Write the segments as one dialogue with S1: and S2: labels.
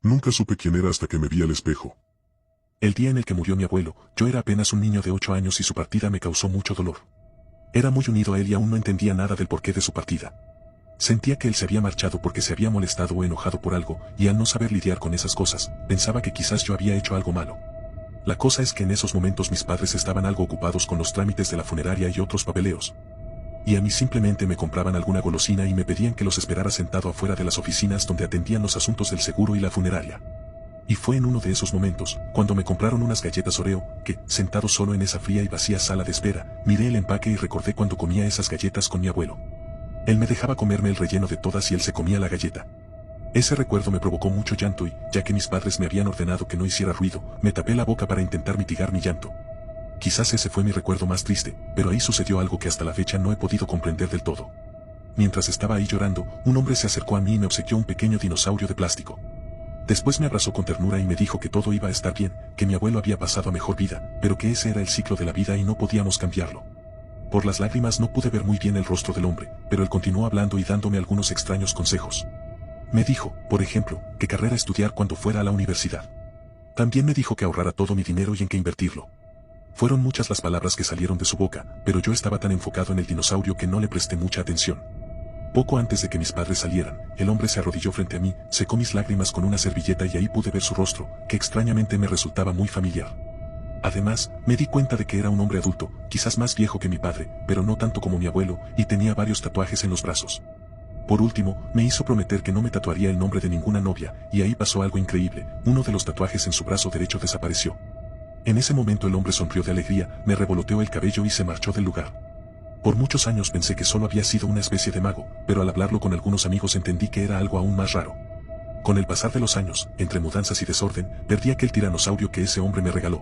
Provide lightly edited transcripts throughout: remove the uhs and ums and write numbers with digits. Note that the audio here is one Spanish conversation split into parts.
S1: Nunca supe quién era hasta que me vi al espejo.
S2: El día en el que murió mi abuelo, yo era apenas un niño de 8 años y su partida me causó mucho dolor. Era muy unido a él y aún no entendía nada del porqué de su partida. Sentía que él se había marchado porque se había molestado o enojado por algo, y al no saber lidiar con esas cosas, pensaba que quizás yo había hecho algo malo. La cosa es que en esos momentos mis padres estaban algo ocupados con los trámites de la funeraria y otros papeleos. Y a mí simplemente me compraban alguna golosina y me pedían que los esperara sentado afuera de las oficinas donde atendían los asuntos del seguro y la funeraria. Y fue en uno de esos momentos, cuando me compraron unas galletas Oreo, que, sentado solo en esa fría y vacía sala de espera, miré el empaque y recordé cuando comía esas galletas con mi abuelo. Él me dejaba comerme el relleno de todas y él se comía la galleta. Ese recuerdo me provocó mucho llanto y, ya que mis padres me habían ordenado que no hiciera ruido, me tapé la boca para intentar mitigar mi llanto. Quizás ese fue mi recuerdo más triste, pero ahí sucedió algo que hasta la fecha no he podido comprender del todo. Mientras estaba ahí llorando, un hombre se acercó a mí y me obsequió un pequeño dinosaurio de plástico. Después me abrazó con ternura y me dijo que todo iba a estar bien, que mi abuelo había pasado a mejor vida, pero que ese era el ciclo de la vida y no podíamos cambiarlo. Por las lágrimas no pude ver muy bien el rostro del hombre, pero él continuó hablando y dándome algunos extraños consejos. Me dijo, por ejemplo, qué carrera estudiar cuando fuera a la universidad. También me dijo que ahorrara todo mi dinero y en qué invertirlo. Fueron muchas las palabras que salieron de su boca, pero yo estaba tan enfocado en el dinosaurio que no le presté mucha atención. Poco antes de que mis padres salieran, el hombre se arrodilló frente a mí, secó mis lágrimas con una servilleta y ahí pude ver su rostro, que extrañamente me resultaba muy familiar. Además, me di cuenta de que era un hombre adulto, quizás más viejo que mi padre, pero no tanto como mi abuelo, y tenía varios tatuajes en los brazos. Por último, me hizo prometer que no me tatuaría el nombre de ninguna novia, y ahí pasó algo increíble, uno de los tatuajes en su brazo derecho desapareció. En ese momento el hombre sonrió de alegría, me revoloteó el cabello y se marchó del lugar. Por muchos años pensé que solo había sido una especie de mago, pero al hablarlo con algunos amigos entendí que era algo aún más raro. Con el pasar de los años, entre mudanzas y desorden, perdí aquel tiranosaurio que ese hombre me regaló.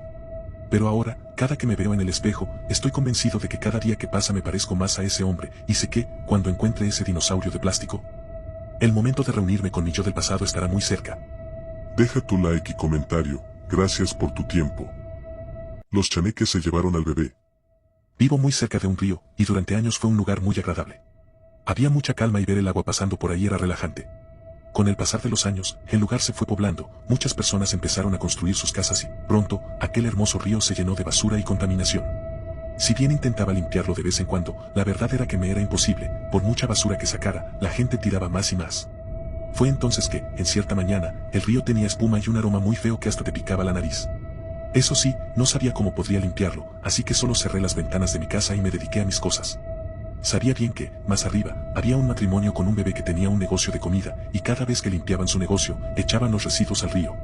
S2: Pero ahora, cada que me veo en el espejo, estoy convencido de que cada día que pasa me parezco más a ese hombre, y sé que, cuando encuentre ese dinosaurio de plástico, el momento de reunirme con mi yo del pasado estará muy cerca.
S1: Deja tu like y comentario, gracias por tu tiempo. Los chaneques se llevaron al bebé.
S2: Vivo muy cerca de un río, y durante años fue un lugar muy agradable. Había mucha calma y ver el agua pasando por ahí era relajante. Con el pasar de los años, el lugar se fue poblando, muchas personas empezaron a construir sus casas y, pronto, aquel hermoso río se llenó de basura y contaminación. Si bien intentaba limpiarlo de vez en cuando, la verdad era que me era imposible, por mucha basura que sacara, la gente tiraba más y más. Fue entonces que, en cierta mañana, el río tenía espuma y un aroma muy feo que hasta te picaba la nariz. Eso sí, no sabía cómo podría limpiarlo, así que solo cerré las ventanas de mi casa y me dediqué a mis cosas. Sabía bien que, más arriba, había un matrimonio con un bebé que tenía un negocio de comida, y cada vez que limpiaban su negocio, echaban los residuos al río.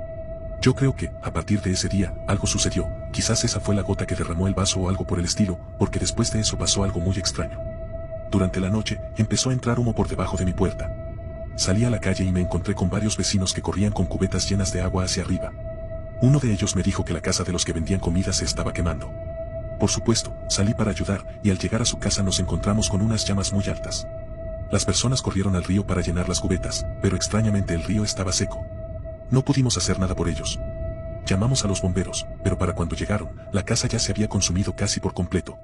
S2: Yo creo que, a partir de ese día, algo sucedió, quizás esa fue la gota que derramó el vaso o algo por el estilo, porque después de eso pasó algo muy extraño. Durante la noche, empezó a entrar humo por debajo de mi puerta. Salí a la calle y me encontré con varios vecinos que corrían con cubetas llenas de agua hacia arriba. Uno de ellos me dijo que la casa de los que vendían comida se estaba quemando. Por supuesto, salí para ayudar, y al llegar a su casa nos encontramos con unas llamas muy altas. Las personas corrieron al río para llenar las cubetas, pero extrañamente el río estaba seco. No pudimos hacer nada por ellos. Llamamos a los bomberos, pero para cuando llegaron, la casa ya se había consumido casi por completo.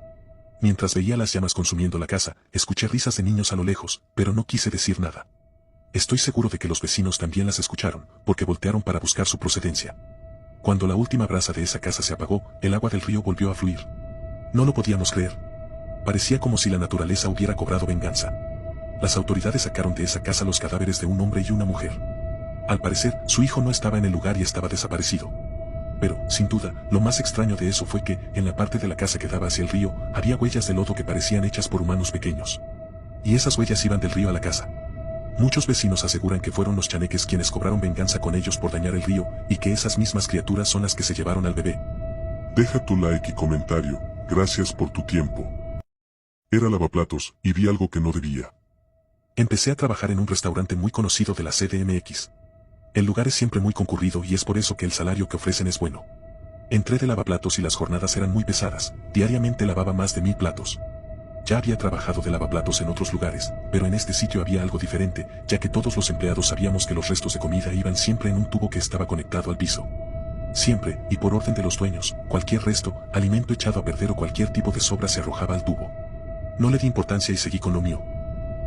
S2: Mientras veía las llamas consumiendo la casa, escuché risas de niños a lo lejos, pero no quise decir nada. Estoy seguro de que los vecinos también las escucharon, porque voltearon para buscar su procedencia. Cuando la última brasa de esa casa se apagó, el agua del río volvió a fluir. No lo podíamos creer. Parecía como si la naturaleza hubiera cobrado venganza. Las autoridades sacaron de esa casa los cadáveres de un hombre y una mujer. Al parecer, su hijo no estaba en el lugar y estaba desaparecido. Pero, sin duda, lo más extraño de eso fue que, en la parte de la casa que daba hacia el río, había huellas de lodo que parecían hechas por humanos pequeños. Y esas huellas iban del río a la casa. Muchos vecinos aseguran que fueron los chaneques quienes cobraron venganza con ellos por dañar el río, y que esas mismas criaturas son las que se llevaron al bebé.
S1: Deja tu like y comentario, gracias por tu tiempo. Era lavaplatos, y vi algo que no debía.
S2: Empecé a trabajar en un restaurante muy conocido de la CDMX. El lugar es siempre muy concurrido y es por eso que el salario que ofrecen es bueno. Entré de lavaplatos y las jornadas eran muy pesadas, diariamente lavaba más de 1000 platos. Ya había trabajado de lavaplatos en otros lugares, pero en este sitio había algo diferente, ya que todos los empleados sabíamos que los restos de comida iban siempre en un tubo que estaba conectado al piso. Siempre, y por orden de los dueños, cualquier resto, alimento echado a perder o cualquier tipo de sobra se arrojaba al tubo. No le di importancia y seguí con lo mío.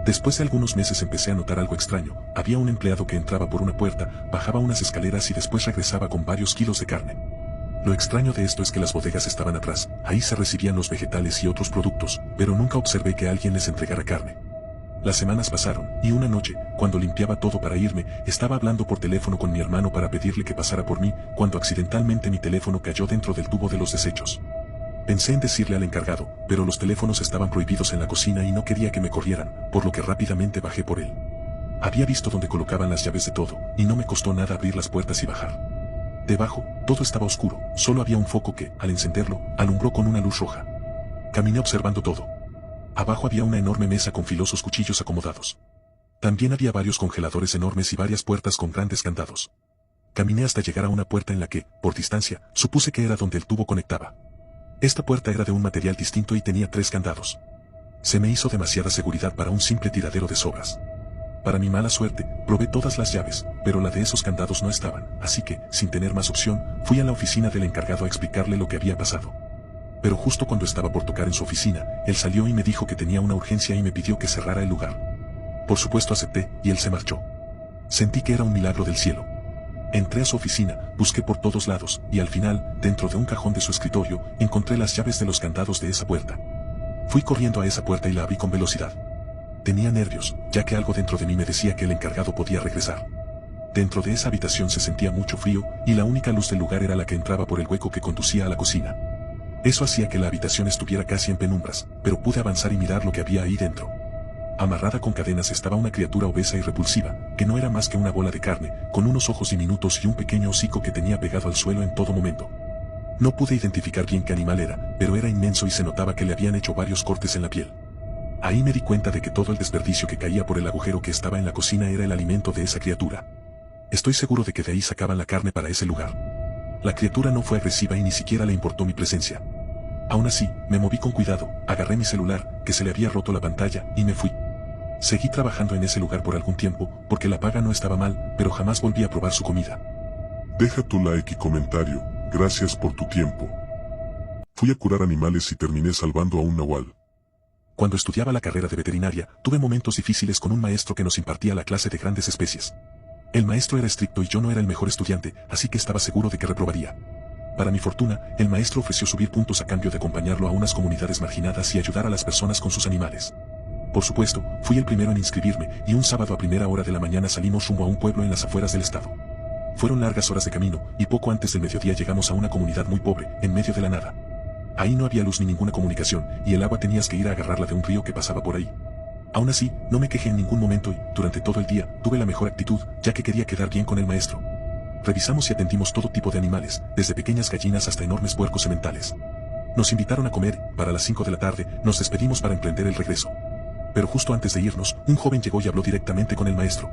S2: Después de algunos meses empecé a notar algo extraño. Había un empleado que entraba por una puerta, bajaba unas escaleras y después regresaba con varios kilos de carne. Lo extraño de esto es que las bodegas estaban atrás, ahí se recibían los vegetales y otros productos, pero nunca observé que alguien les entregara carne. Las semanas pasaron, y una noche, cuando limpiaba todo para irme, estaba hablando por teléfono con mi hermano para pedirle que pasara por mí, cuando accidentalmente mi teléfono cayó dentro del tubo de los desechos. Pensé en decirle al encargado, pero los teléfonos estaban prohibidos en la cocina y no quería que me corrieran, por lo que rápidamente bajé por él. Había visto dónde colocaban las llaves de todo, y no me costó nada abrir las puertas y bajar. Debajo, todo estaba oscuro, solo había un foco que, al encenderlo, alumbró con una luz roja. Caminé observando todo. Abajo había una enorme mesa con filosos cuchillos acomodados. También había varios congeladores enormes y varias puertas con grandes candados. Caminé hasta llegar a una puerta en la que, por distancia, supuse que era donde el tubo conectaba. Esta puerta era de un material distinto y tenía 3 candados. Se me hizo demasiada seguridad para un simple tiradero de sobras. Para mi mala suerte, probé todas las llaves, pero la de esos candados no estaban, así que, sin tener más opción, fui a la oficina del encargado a explicarle lo que había pasado. Pero justo cuando estaba por tocar en su oficina, él salió y me dijo que tenía una urgencia y me pidió que cerrara el lugar. Por supuesto acepté, y él se marchó. Sentí que era un milagro del cielo. Entré a su oficina, busqué por todos lados, y al final, dentro de un cajón de su escritorio, encontré las llaves de los candados de esa puerta. Fui corriendo a esa puerta y la abrí con velocidad. Tenía nervios, ya que algo dentro de mí me decía que el encargado podía regresar. Dentro de esa habitación se sentía mucho frío, y la única luz del lugar era la que entraba por el hueco que conducía a la cocina. Eso hacía que la habitación estuviera casi en penumbras, pero pude avanzar y mirar lo que había ahí dentro. Amarrada con cadenas estaba una criatura obesa y repulsiva, que no era más que una bola de carne, con unos ojos diminutos y un pequeño hocico que tenía pegado al suelo en todo momento. No pude identificar bien qué animal era, pero era inmenso y se notaba que le habían hecho varios cortes en la piel. Ahí me di cuenta de que todo el desperdicio que caía por el agujero que estaba en la cocina era el alimento de esa criatura. Estoy seguro de que de ahí sacaban la carne para ese lugar. La criatura no fue agresiva y ni siquiera le importó mi presencia. Aún así, me moví con cuidado, agarré mi celular, que se le había roto la pantalla, y me fui. Seguí trabajando en ese lugar por algún tiempo, porque la paga no estaba mal, pero jamás volví a probar su comida.
S1: Deja tu like y comentario, gracias por tu tiempo. Fui a curar animales y terminé salvando a un nahual.
S2: Cuando estudiaba la carrera de veterinaria, tuve momentos difíciles con un maestro que nos impartía la clase de grandes especies. El maestro era estricto y yo no era el mejor estudiante, así que estaba seguro de que reprobaría. Para mi fortuna, el maestro ofreció subir puntos a cambio de acompañarlo a unas comunidades marginadas y ayudar a las personas con sus animales. Por supuesto, fui el primero en inscribirme, y un sábado a primera hora de la mañana salimos rumbo a un pueblo en las afueras del estado. Fueron largas horas de camino, y poco antes del mediodía llegamos a una comunidad muy pobre, en medio de la nada. Ahí no había luz ni ninguna comunicación, y el agua tenías que ir a agarrarla de un río que pasaba por ahí. Aún así, no me quejé en ningún momento y, durante todo el día, tuve la mejor actitud, ya que quería quedar bien con el maestro. Revisamos y atendimos todo tipo de animales, desde pequeñas gallinas hasta enormes puercos sementales. Nos invitaron a comer, para las 5 de la tarde, nos despedimos para emprender el regreso. Pero justo antes de irnos, un joven llegó y habló directamente con el maestro.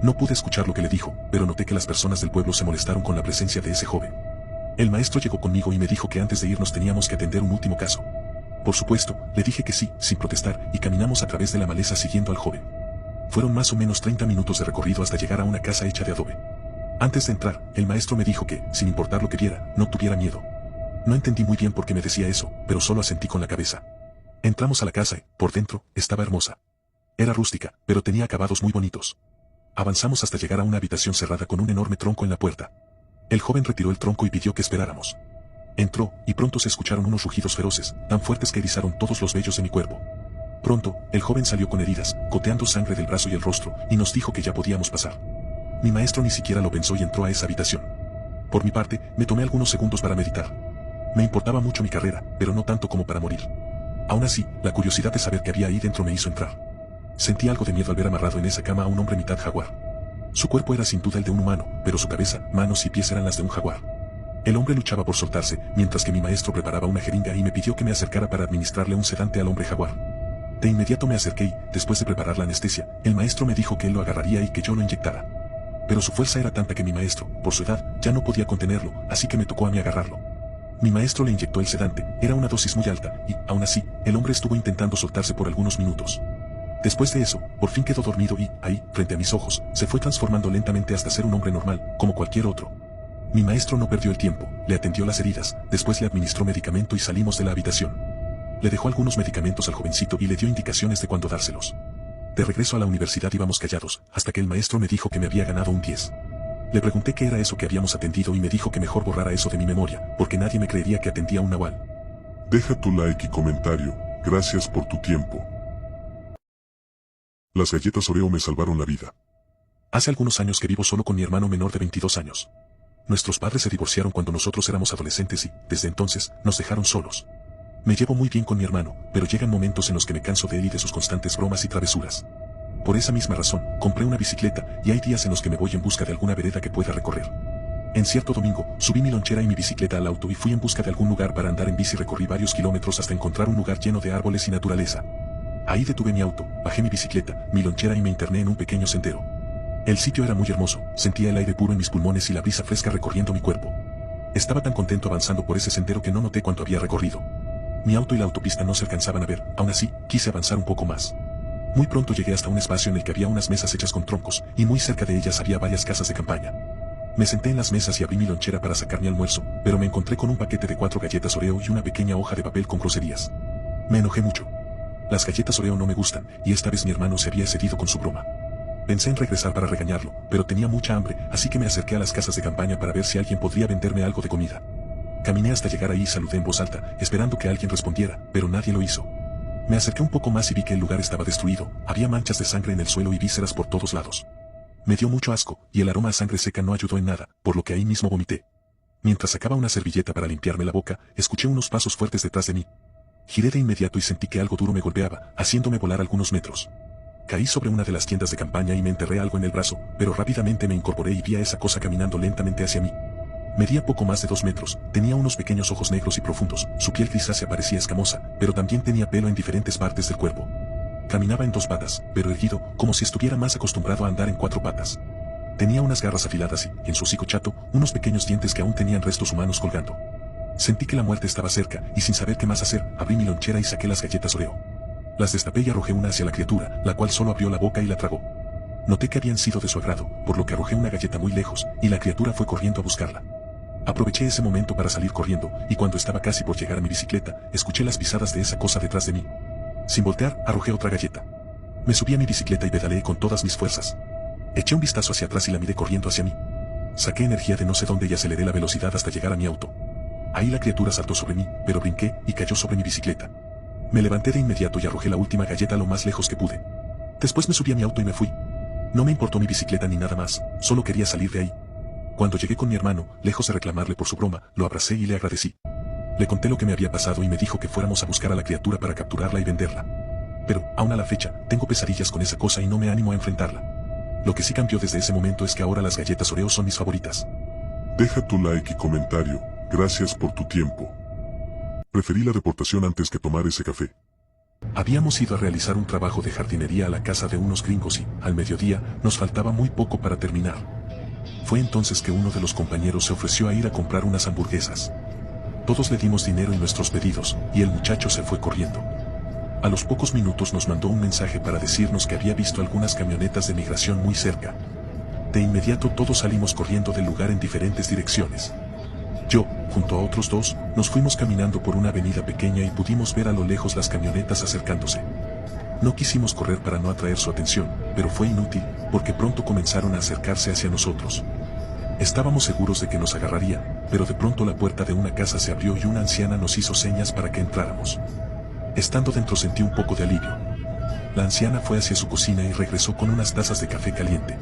S2: No pude escuchar lo que le dijo, pero noté que las personas del pueblo se molestaron con la presencia de ese joven. El maestro llegó conmigo y me dijo que antes de irnos teníamos que atender un último caso. Por supuesto, le dije que sí, sin protestar, y caminamos a través de la maleza siguiendo al joven. Fueron más o menos 30 minutos de recorrido hasta llegar a una casa hecha de adobe. Antes de entrar, el maestro me dijo que, sin importar lo que viera, no tuviera miedo. No entendí muy bien por qué me decía eso, pero solo asentí con la cabeza. Entramos a la casa y, por dentro, estaba hermosa. Era rústica, pero tenía acabados muy bonitos. Avanzamos hasta llegar a una habitación cerrada con un enorme tronco en la puerta. El joven retiró el tronco y pidió que esperáramos. Entró, y pronto se escucharon unos rugidos feroces, tan fuertes que erizaron todos los vellos de mi cuerpo. Pronto, el joven salió con heridas, goteando sangre del brazo y el rostro, y nos dijo que ya podíamos pasar. Mi maestro ni siquiera lo pensó y entró a esa habitación. Por mi parte, me tomé algunos segundos para meditar. Me importaba mucho mi carrera, pero no tanto como para morir. Aún así, la curiosidad de saber qué había ahí dentro me hizo entrar. Sentí algo de miedo al ver amarrado en esa cama a un hombre mitad jaguar. Su cuerpo era sin duda el de un humano, pero su cabeza, manos y pies eran las de un jaguar. El hombre luchaba por soltarse, mientras que mi maestro preparaba una jeringa y me pidió que me acercara para administrarle un sedante al hombre jaguar. De inmediato me acerqué y, después de preparar la anestesia, el maestro me dijo que él lo agarraría y que yo lo inyectara. Pero su fuerza era tanta que mi maestro, por su edad, ya no podía contenerlo, así que me tocó a mí agarrarlo. Mi maestro le inyectó el sedante, era una dosis muy alta, y, aún así, el hombre estuvo intentando soltarse por algunos minutos. Después de eso, por fin quedó dormido y, ahí, frente a mis ojos, se fue transformando lentamente hasta ser un hombre normal, como cualquier otro. Mi maestro no perdió el tiempo, le atendió las heridas, después le administró medicamento y salimos de la habitación. Le dejó algunos medicamentos al jovencito y le dio indicaciones de cuándo dárselos. De regreso a la universidad íbamos callados, hasta que el maestro me dijo que me había ganado un 10. Le pregunté qué era eso que habíamos atendido y me dijo que mejor borrara eso de mi memoria, porque nadie me creería que atendía un nahual.
S1: Deja tu like y comentario, gracias por tu tiempo. Las galletas Oreo me salvaron la vida.
S2: Hace algunos años que vivo solo con mi hermano menor de 22 años. Nuestros padres se divorciaron cuando nosotros éramos adolescentes y, desde entonces, nos dejaron solos. Me llevo muy bien con mi hermano, pero llegan momentos en los que me canso de él y de sus constantes bromas y travesuras. Por esa misma razón, compré una bicicleta, y hay días en los que me voy en busca de alguna vereda que pueda recorrer. En cierto domingo, subí mi lonchera y mi bicicleta al auto y fui en busca de algún lugar para andar en bici. Recorrí varios kilómetros hasta encontrar un lugar lleno de árboles y naturaleza. Ahí detuve mi auto, bajé mi bicicleta, mi lonchera y me interné en un pequeño sendero. El sitio era muy hermoso, sentía el aire puro en mis pulmones y la brisa fresca recorriendo mi cuerpo. Estaba tan contento avanzando por ese sendero que no noté cuánto había recorrido. Mi auto y la autopista no se alcanzaban a ver, aún así, quise avanzar un poco más. Muy pronto llegué hasta un espacio en el que había unas mesas hechas con troncos, y muy cerca de ellas había varias casas de campaña. Me senté en las mesas y abrí mi lonchera para sacar mi almuerzo, pero me encontré con un paquete de 4 galletas Oreo y una pequeña hoja de papel con groserías. Me enojé mucho. Las galletas Oreo no me gustan, y esta vez mi hermano se había excedido con su broma. Pensé en regresar para regañarlo, pero tenía mucha hambre, así que me acerqué a las casas de campaña para ver si alguien podría venderme algo de comida. Caminé hasta llegar ahí y saludé en voz alta, esperando que alguien respondiera, pero nadie lo hizo. Me acerqué un poco más y vi que el lugar estaba destruido, había manchas de sangre en el suelo y vísceras por todos lados. Me dio mucho asco, y el aroma a sangre seca no ayudó en nada, por lo que ahí mismo vomité. Mientras sacaba una servilleta para limpiarme la boca, escuché unos pasos fuertes detrás de mí. Giré de inmediato y sentí que algo duro me golpeaba, haciéndome volar algunos metros. Caí sobre una de las tiendas de campaña y me enterré algo en el brazo, pero rápidamente me incorporé y vi a esa cosa caminando lentamente hacia mí. Medía poco más de 2 metros, tenía unos pequeños ojos negros y profundos, su piel grisácea parecía escamosa, pero también tenía pelo en diferentes partes del cuerpo. Caminaba en 2 patas, pero erguido, como si estuviera más acostumbrado a andar en 4 patas. Tenía unas garras afiladas y, en su hocico chato, unos pequeños dientes que aún tenían restos humanos colgando. Sentí que la muerte estaba cerca, y sin saber qué más hacer, abrí mi lonchera y saqué las galletas Oreo. Las destapé y arrojé una hacia la criatura, la cual solo abrió la boca y la tragó. Noté que habían sido de su agrado, por lo que arrojé una galleta muy lejos, y la criatura fue corriendo a buscarla. Aproveché ese momento para salir corriendo, y cuando estaba casi por llegar a mi bicicleta, escuché las pisadas de esa cosa detrás de mí. Sin voltear, arrojé otra galleta. Me subí a mi bicicleta y pedaleé con todas mis fuerzas. Eché un vistazo hacia atrás y la miré corriendo hacia mí. Saqué energía de no sé dónde y aceleré la velocidad hasta llegar a mi auto. Ahí la criatura saltó sobre mí, pero brinqué y cayó sobre mi bicicleta. Me levanté de inmediato y arrojé la última galleta lo más lejos que pude. Después me subí a mi auto y me fui. No me importó mi bicicleta ni nada más, solo quería salir de ahí. Cuando llegué con mi hermano, lejos de reclamarle por su broma, lo abracé y le agradecí. Le conté lo que me había pasado y me dijo que fuéramos a buscar a la criatura para capturarla y venderla. Pero, aún a la fecha, tengo pesadillas con esa cosa y no me animo a enfrentarla. Lo que sí cambió desde ese momento es que ahora las galletas Oreo son mis favoritas.
S1: Deja tu like y comentario, gracias por tu tiempo. Preferí la deportación antes que tomar ese café.
S2: Habíamos ido a realizar un trabajo de jardinería a la casa de unos gringos y, al mediodía, nos faltaba muy poco para terminar. Fue entonces que uno de los compañeros se ofreció a ir a comprar unas hamburguesas. Todos le dimos dinero y nuestros pedidos, y el muchacho se fue corriendo. A los pocos minutos nos mandó un mensaje para decirnos que había visto algunas camionetas de migración muy cerca. De inmediato todos salimos corriendo del lugar en diferentes direcciones. Yo, junto a otros 2, nos fuimos caminando por una avenida pequeña y pudimos ver a lo lejos las camionetas acercándose. No quisimos correr para no atraer su atención, pero fue inútil, porque pronto comenzaron a acercarse hacia nosotros. Estábamos seguros de que nos agarrarían, pero de pronto la puerta de una casa se abrió y una anciana nos hizo señas para que entráramos. Estando dentro sentí un poco de alivio. La anciana fue hacia su cocina y regresó con unas tazas de café caliente.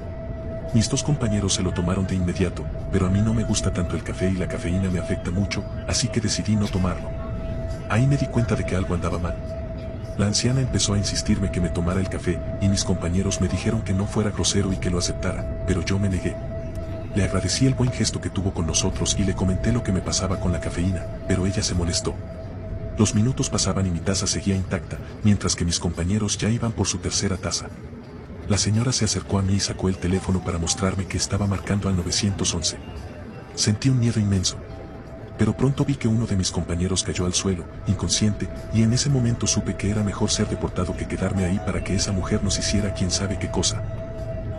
S2: Mis 2 compañeros se lo tomaron de inmediato, pero a mí no me gusta tanto el café y la cafeína me afecta mucho, así que decidí no tomarlo. Ahí me di cuenta de que algo andaba mal. La anciana empezó a insistirme que me tomara el café, y mis compañeros me dijeron que no fuera grosero y que lo aceptara, pero yo me negué. Le agradecí el buen gesto que tuvo con nosotros y le comenté lo que me pasaba con la cafeína, pero ella se molestó. Los minutos pasaban y mi taza seguía intacta, mientras que mis compañeros ya iban por su tercera taza. La señora se acercó a mí y sacó el teléfono para mostrarme que estaba marcando al 911. Sentí un miedo inmenso. Pero pronto vi que uno de mis compañeros cayó al suelo, inconsciente, y en ese momento supe que era mejor ser deportado que quedarme ahí para que esa mujer nos hiciera quién sabe qué cosa.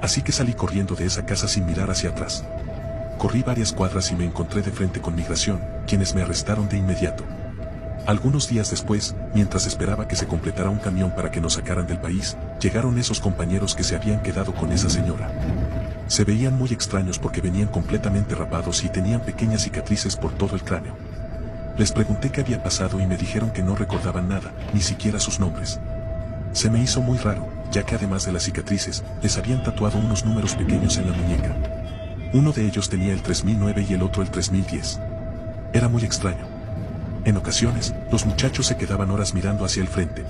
S2: Así que salí corriendo de esa casa sin mirar hacia atrás. Corrí varias cuadras y me encontré de frente con migración, quienes me arrestaron de inmediato. Algunos días después, mientras esperaba que se completara un camión para que nos sacaran del país, llegaron esos compañeros que se habían quedado con esa señora. Se veían muy extraños porque venían completamente rapados y tenían pequeñas cicatrices por todo el cráneo. Les pregunté qué había pasado y me dijeron que no recordaban nada, ni siquiera sus nombres. Se me hizo muy raro, ya que además de las cicatrices, les habían tatuado unos números pequeños en la muñeca. Uno de ellos tenía el 3009 y el otro el 3010. Era muy extraño. En ocasiones, los muchachos se quedaban horas mirando hacia el frente.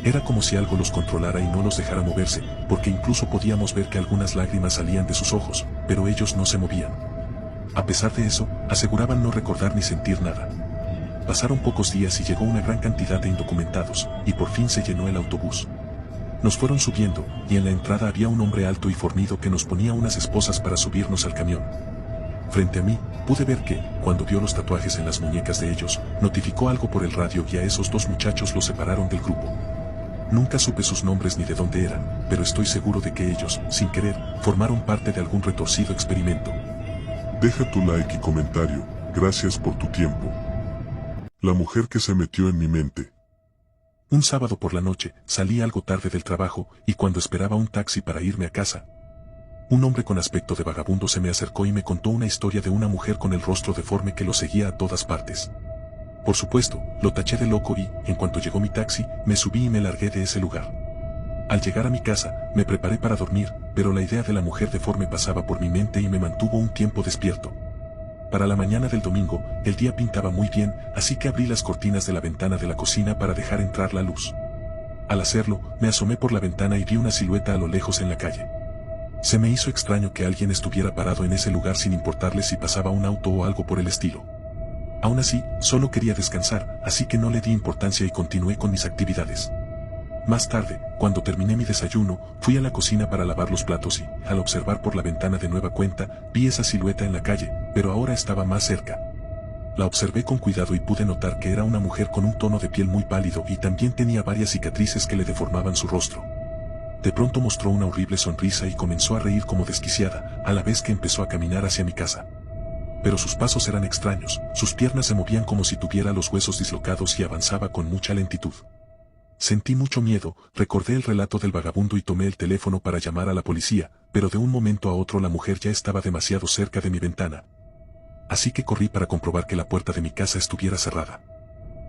S2: Era como si algo los controlara y no los dejara moverse, porque incluso podíamos ver que algunas lágrimas salían de sus ojos, pero ellos no se movían. A pesar de eso, aseguraban no recordar ni sentir nada. Pasaron pocos días y llegó una gran cantidad de indocumentados, y por fin se llenó el autobús. Nos fueron subiendo, y en la entrada había un hombre alto y fornido que nos ponía unas esposas para subirnos al camión. Frente a mí, pude ver que, cuando vio los tatuajes en las muñecas de ellos, notificó algo por el radio y a esos dos muchachos los separaron del grupo. Nunca supe sus nombres ni de dónde eran, pero estoy seguro de que ellos, sin querer, formaron parte de algún retorcido experimento.
S1: Deja tu like y comentario, gracias por tu tiempo. La mujer que se metió en mi mente.
S2: Un sábado por la noche, salí algo tarde del trabajo, y cuando esperaba un taxi para irme a casa, un hombre con aspecto de vagabundo se me acercó y me contó una historia de una mujer con el rostro deforme que lo seguía a todas partes. Por supuesto, lo taché de loco y, en cuanto llegó mi taxi, me subí y me largué de ese lugar. Al llegar a mi casa, me preparé para dormir, pero la idea de la mujer deforme pasaba por mi mente y me mantuvo un tiempo despierto. Para la mañana del domingo, el día pintaba muy bien, así que abrí las cortinas de la ventana de la cocina para dejar entrar la luz. Al hacerlo, me asomé por la ventana y vi una silueta a lo lejos en la calle. Se me hizo extraño que alguien estuviera parado en ese lugar sin importarle si pasaba un auto o algo por el estilo. Aún así, solo quería descansar, así que no le di importancia y continué con mis actividades. Más tarde, cuando terminé mi desayuno, fui a la cocina para lavar los platos y, al observar por la ventana de nueva cuenta, vi esa silueta en la calle, pero ahora estaba más cerca. La observé con cuidado y pude notar que era una mujer con un tono de piel muy pálido y también tenía varias cicatrices que le deformaban su rostro. De pronto mostró una horrible sonrisa y comenzó a reír como desquiciada, a la vez que empezó a caminar hacia mi casa. Pero sus pasos eran extraños, sus piernas se movían como si tuviera los huesos dislocados y avanzaba con mucha lentitud. Sentí mucho miedo, recordé el relato del vagabundo y tomé el teléfono para llamar a la policía, pero de un momento a otro la mujer ya estaba demasiado cerca de mi ventana. Así que corrí para comprobar que la puerta de mi casa estuviera cerrada.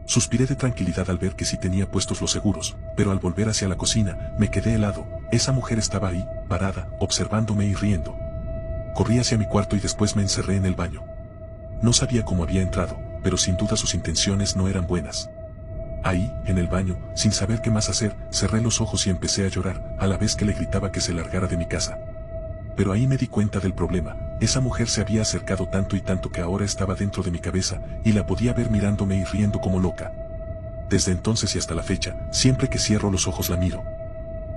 S2: Suspiré de tranquilidad al ver que sí tenía puestos los seguros, pero al volver hacia la cocina, me quedé helado. Esa mujer estaba ahí, parada, observándome y riendo. Corrí hacia mi cuarto y después me encerré en el baño. No sabía cómo había entrado, pero sin duda sus intenciones no eran buenas. Ahí, en el baño, sin saber qué más hacer, cerré los ojos y empecé a llorar, a la vez que le gritaba que se largara de mi casa. Pero ahí me di cuenta del problema. Esa mujer se había acercado tanto y tanto que ahora estaba dentro de mi cabeza, y la podía ver mirándome y riendo como loca. Desde entonces y hasta la fecha, siempre que cierro los ojos la miro.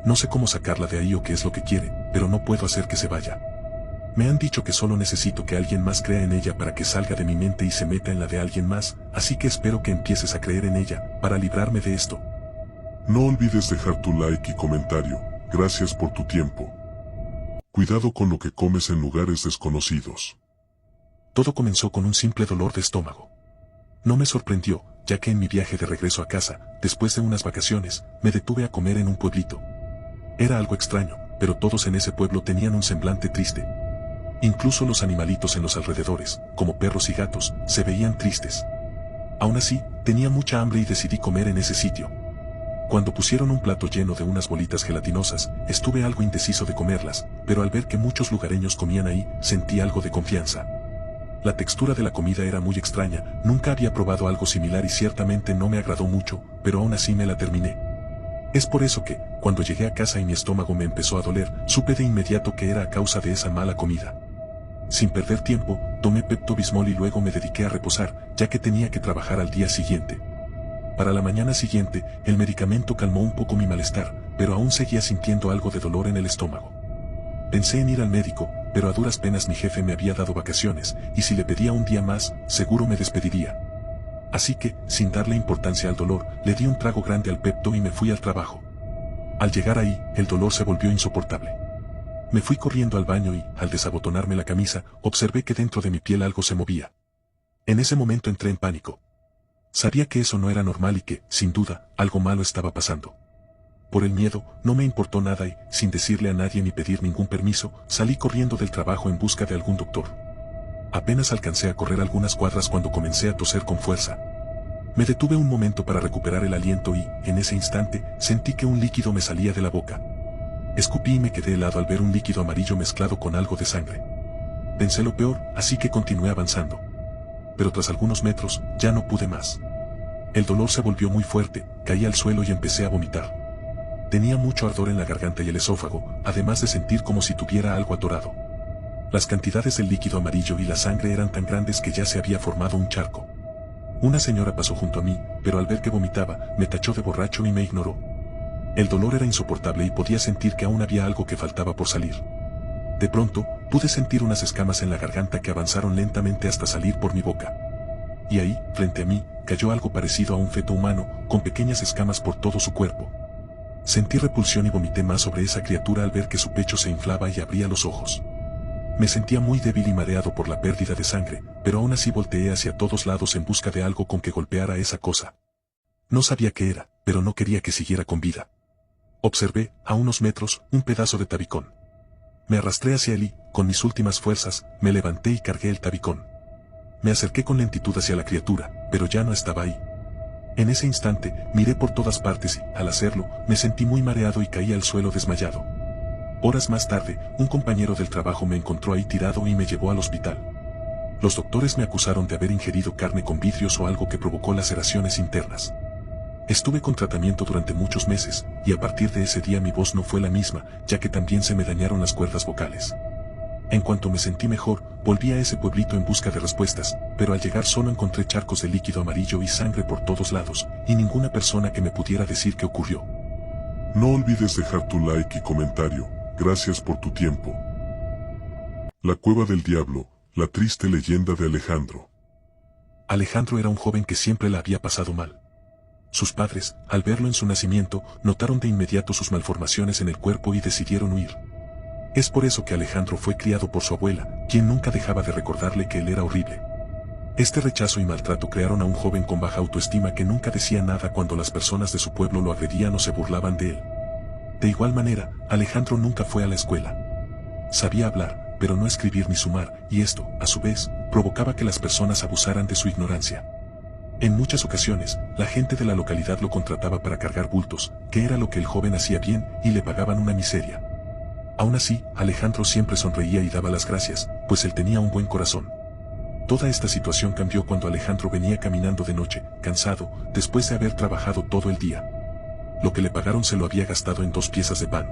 S2: No sé cómo sacarla de ahí o qué es lo que quiere, pero no puedo hacer que se vaya. Me han dicho que solo necesito que alguien más crea en ella para que salga de mi mente y se meta en la de alguien más, así que espero que empieces a creer en ella, para librarme de esto.
S1: No olvides dejar tu like y comentario, gracias por tu tiempo. Cuidado con lo que comes en lugares desconocidos.
S2: Todo comenzó con un simple dolor de estómago. No me sorprendió, ya que en mi viaje de regreso a casa, después de unas vacaciones, me detuve a comer en un pueblito. Era algo extraño, pero todos en ese pueblo tenían un semblante triste. Incluso los animalitos en los alrededores, como perros y gatos, se veían tristes. Aún así, tenía mucha hambre y decidí comer en ese sitio. Cuando pusieron un plato lleno de unas bolitas gelatinosas, estuve algo indeciso de comerlas, pero al ver que muchos lugareños comían ahí, sentí algo de confianza. La textura de la comida era muy extraña, nunca había probado algo similar y ciertamente no me agradó mucho, pero aún así me la terminé. Es por eso que, cuando llegué a casa y mi estómago me empezó a doler, supe de inmediato que era a causa de esa mala comida. Sin perder tiempo, tomé Pepto-Bismol y luego me dediqué a reposar, ya que tenía que trabajar al día siguiente. Para la mañana siguiente, el medicamento calmó un poco mi malestar, pero aún seguía sintiendo algo de dolor en el estómago. Pensé en ir al médico, pero a duras penas mi jefe me había dado vacaciones, y si le pedía un día más, seguro me despediría. Así que, sin darle importancia al dolor, le di un trago grande al Pepto y me fui al trabajo. Al llegar ahí, el dolor se volvió insoportable. Me fui corriendo al baño y, al desabotonarme la camisa, observé que dentro de mi piel algo se movía. En ese momento entré en pánico. Sabía que eso no era normal y que, sin duda, algo malo estaba pasando. Por el miedo, no me importó nada y, sin decirle a nadie ni pedir ningún permiso, salí corriendo del trabajo en busca de algún doctor. Apenas alcancé a correr algunas cuadras cuando comencé a toser con fuerza. Me detuve un momento para recuperar el aliento y, en ese instante, sentí que un líquido me salía de la boca. Escupí y me quedé helado al ver un líquido amarillo mezclado con algo de sangre. Pensé lo peor, así que continué avanzando. Pero tras algunos metros, ya no pude más. El dolor se volvió muy fuerte, caí al suelo y empecé a vomitar. Tenía mucho ardor en la garganta y el esófago, además de sentir como si tuviera algo atorado. Las cantidades del líquido amarillo y la sangre eran tan grandes que ya se había formado un charco. Una señora pasó junto a mí, pero al ver que vomitaba, me tachó de borracho y me ignoró. El dolor era insoportable y podía sentir que aún había algo que faltaba por salir. De pronto, pude sentir unas escamas en la garganta que avanzaron lentamente hasta salir por mi boca. Y ahí, frente a mí, cayó algo parecido a un feto humano, con pequeñas escamas por todo su cuerpo. Sentí repulsión y vomité más sobre esa criatura al ver que su pecho se inflaba y abría los ojos. Me sentía muy débil y mareado por la pérdida de sangre, pero aún así volteé hacia todos lados en busca de algo con que golpear a esa cosa. No sabía qué era, pero no quería que siguiera con vida. Observé, a unos metros, un pedazo de tabicón. Me arrastré hacia él y, con mis últimas fuerzas, me levanté y cargué el tabicón. Me acerqué con lentitud hacia la criatura, pero ya no estaba ahí. En ese instante, miré por todas partes y, al hacerlo, me sentí muy mareado y caí al suelo desmayado. Horas más tarde, un compañero del trabajo me encontró ahí tirado y me llevó al hospital. Los doctores me acusaron de haber ingerido carne con vidrios o algo que provocó laceraciones internas. Estuve con tratamiento durante muchos meses, y a partir de ese día mi voz no fue la misma, ya que también se me dañaron las cuerdas vocales. En cuanto me sentí mejor, volví a ese pueblito en busca de respuestas, pero al llegar solo encontré charcos de líquido amarillo y sangre por todos lados, y ninguna persona que me pudiera decir qué ocurrió.
S1: No olvides dejar tu like y comentario. Gracias por tu tiempo. La Cueva del Diablo, la triste leyenda de Alejandro.
S2: Alejandro era un joven que siempre la había pasado mal. Sus padres, al verlo en su nacimiento, notaron de inmediato sus malformaciones en el cuerpo y decidieron huir. Es por eso que Alejandro fue criado por su abuela, quien nunca dejaba de recordarle que él era horrible. Este rechazo y maltrato crearon a un joven con baja autoestima que nunca decía nada cuando las personas de su pueblo lo agredían o se burlaban de él. De igual manera, Alejandro nunca fue a la escuela. Sabía hablar, pero no escribir ni sumar, y esto, a su vez, provocaba que las personas abusaran de su ignorancia. En muchas ocasiones, la gente de la localidad lo contrataba para cargar bultos, que era lo que el joven hacía bien, y le pagaban una miseria. Aún así, Alejandro siempre sonreía y daba las gracias, pues él tenía un buen corazón. Toda esta situación cambió cuando Alejandro venía caminando de noche, cansado, después de haber trabajado todo el día. Lo que le pagaron se lo había gastado en 2 piezas de pan.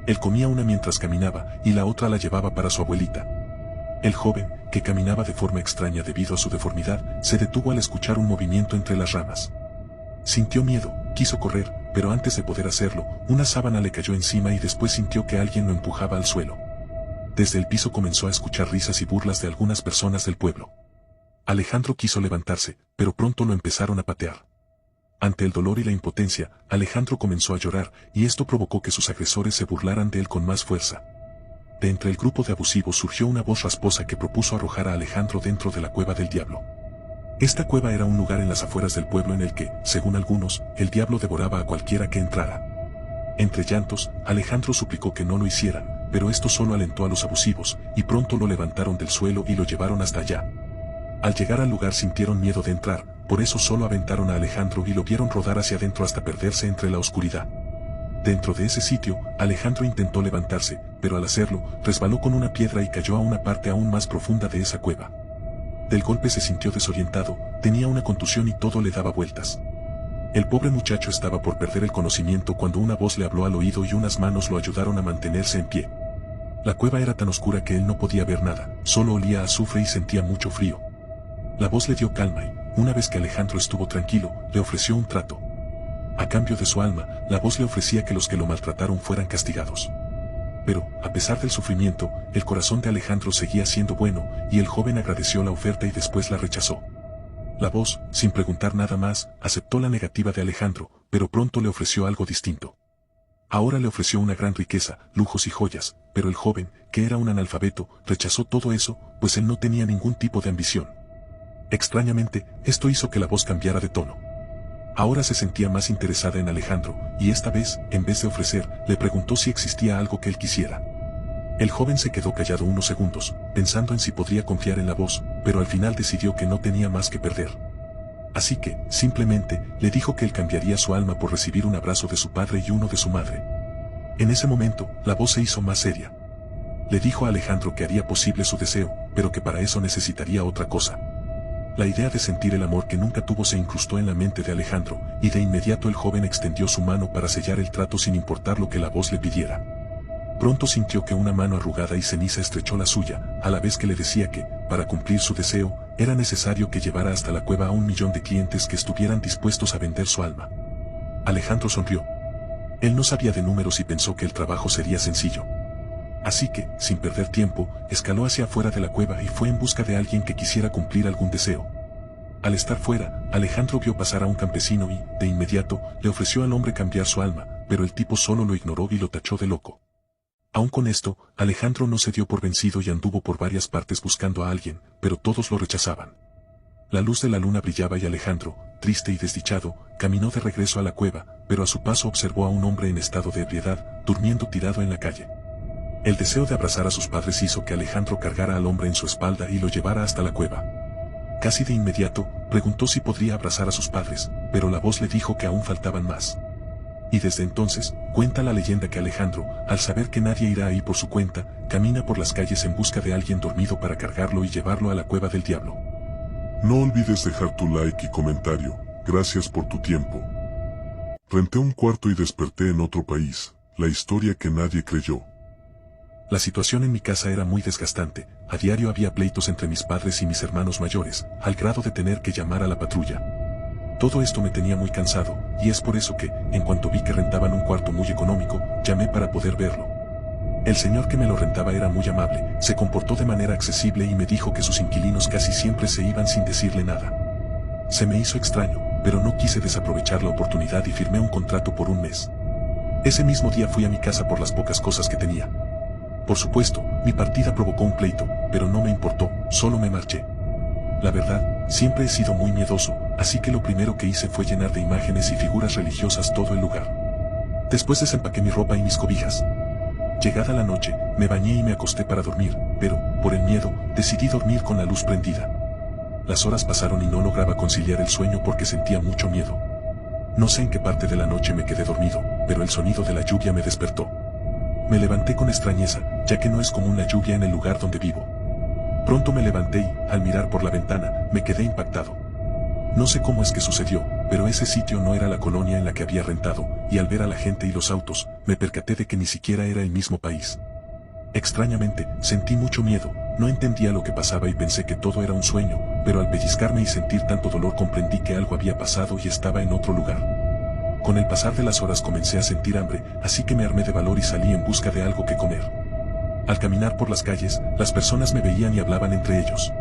S2: Él comía una mientras caminaba, y la otra la llevaba para su abuelita. El joven, que caminaba de forma extraña debido a su deformidad, se detuvo al escuchar un movimiento entre las ramas. Sintió miedo, quiso correr, pero antes de poder hacerlo, una sábana le cayó encima y después sintió que alguien lo empujaba al suelo. Desde el piso comenzó a escuchar risas y burlas de algunas personas del pueblo. Alejandro quiso levantarse, pero pronto lo empezaron a patear. Ante el dolor y la impotencia, Alejandro comenzó a llorar, y esto provocó que sus agresores se burlaran de él con más fuerza. De entre el grupo de abusivos surgió una voz rasposa que propuso arrojar a Alejandro dentro de la Cueva del Diablo. Esta cueva era un lugar en las afueras del pueblo en el que, según algunos, el diablo devoraba a cualquiera que entrara. Entre llantos, Alejandro suplicó que no lo hicieran, pero esto solo alentó a los abusivos, y pronto lo levantaron del suelo y lo llevaron hasta allá. Al llegar al lugar sintieron miedo de entrar, por eso solo aventaron a Alejandro y lo vieron rodar hacia adentro hasta perderse entre la oscuridad. Dentro de ese sitio, Alejandro intentó levantarse, pero al hacerlo, resbaló con una piedra y cayó a una parte aún más profunda de esa cueva. Del golpe se sintió desorientado, tenía una contusión y todo le daba vueltas. El pobre muchacho estaba por perder el conocimiento cuando una voz le habló al oído y unas manos lo ayudaron a mantenerse en pie. La cueva era tan oscura que él no podía ver nada, solo olía a azufre y sentía mucho frío. La voz le dio calma y, una vez que Alejandro estuvo tranquilo, le ofreció un trato. A cambio de su alma, la voz le ofrecía que los que lo maltrataron fueran castigados. Pero, a pesar del sufrimiento, el corazón de Alejandro seguía siendo bueno, y el joven agradeció la oferta y después la rechazó. La voz, sin preguntar nada más, aceptó la negativa de Alejandro, pero pronto le ofreció algo distinto. Ahora le ofreció una gran riqueza, lujos y joyas, pero el joven, que era un analfabeto, rechazó todo eso, pues él no tenía ningún tipo de ambición. Extrañamente, esto hizo que la voz cambiara de tono. Ahora se sentía más interesada en Alejandro, y esta vez, en vez de ofrecer, le preguntó si existía algo que él quisiera. El joven se quedó callado unos segundos, pensando en si podría confiar en la voz, pero al final decidió que no tenía más que perder. Así que, simplemente, le dijo que él cambiaría su alma por recibir un abrazo de su padre y uno de su madre. En ese momento, la voz se hizo más seria. Le dijo a Alejandro que haría posible su deseo, pero que para eso necesitaría otra cosa. La idea de sentir el amor que nunca tuvo se incrustó en la mente de Alejandro, y de inmediato el joven extendió su mano para sellar el trato sin importar lo que la voz le pidiera. Pronto sintió que una mano arrugada y ceniza estrechó la suya, a la vez que le decía que, para cumplir su deseo, era necesario que llevara hasta la cueva a 1.000.000 de clientes que estuvieran dispuestos a vender su alma. Alejandro sonrió. Él no sabía de números y pensó que el trabajo sería sencillo. Así que, sin perder tiempo, escaló hacia afuera de la cueva y fue en busca de alguien que quisiera cumplir algún deseo. Al estar fuera, Alejandro vio pasar a un campesino y, de inmediato, le ofreció al hombre cambiar su alma, pero el tipo solo lo ignoró y lo tachó de loco. Aun con esto, Alejandro no se dio por vencido y anduvo por varias partes buscando a alguien, pero todos lo rechazaban. La luz de la luna brillaba y Alejandro, triste y desdichado, caminó de regreso a la cueva, pero a su paso observó a un hombre en estado de ebriedad, durmiendo tirado en la calle. El deseo de abrazar a sus padres hizo que Alejandro cargara al hombre en su espalda y lo llevara hasta la cueva. Casi de inmediato, preguntó si podría abrazar a sus padres, pero la voz le dijo que aún faltaban más. Y desde entonces, cuenta la leyenda que Alejandro, al saber que nadie irá ahí por su cuenta, camina por las calles en busca de alguien dormido para cargarlo y llevarlo a la cueva del diablo.
S1: No olvides dejar tu like y comentario. Gracias por tu tiempo. Renté un cuarto y desperté en otro país. La historia que nadie creyó.
S2: La situación en mi casa era muy desgastante, a diario había pleitos entre mis padres y mis hermanos mayores, al grado de tener que llamar a la patrulla. Todo esto me tenía muy cansado, y es por eso que, en cuanto vi que rentaban un cuarto muy económico, llamé para poder verlo. El señor que me lo rentaba era muy amable, se comportó de manera accesible y me dijo que sus inquilinos casi siempre se iban sin decirle nada. Se me hizo extraño, pero no quise desaprovechar la oportunidad y firmé un contrato por 1 mes. Ese mismo día fui a mi casa por las pocas cosas que tenía. Por supuesto, mi partida provocó un pleito, pero no me importó, solo me marché. La verdad, siempre he sido muy miedoso, así que lo primero que hice fue llenar de imágenes y figuras religiosas todo el lugar. Después desempaqué mi ropa y mis cobijas. Llegada la noche, me bañé y me acosté para dormir, pero, por el miedo, decidí dormir con la luz prendida. Las horas pasaron y no lograba conciliar el sueño porque sentía mucho miedo. No sé en qué parte de la noche me quedé dormido, pero el sonido de la lluvia me despertó. Me levanté con extrañeza, ya que no es común la lluvia en el lugar donde vivo. Pronto me levanté y, al mirar por la ventana, me quedé impactado. No sé cómo es que sucedió, pero ese sitio no era la colonia en la que había rentado, y al ver a la gente y los autos, me percaté de que ni siquiera era el mismo país. Extrañamente, sentí mucho miedo, no entendía lo que pasaba y pensé que todo era un sueño, pero al pellizcarme y sentir tanto dolor comprendí que algo había pasado y estaba en otro lugar. Con el pasar de las horas comencé a sentir hambre, así que me armé de valor y salí en busca de algo que comer. Al caminar por las calles, las personas me veían y hablaban entre ellos.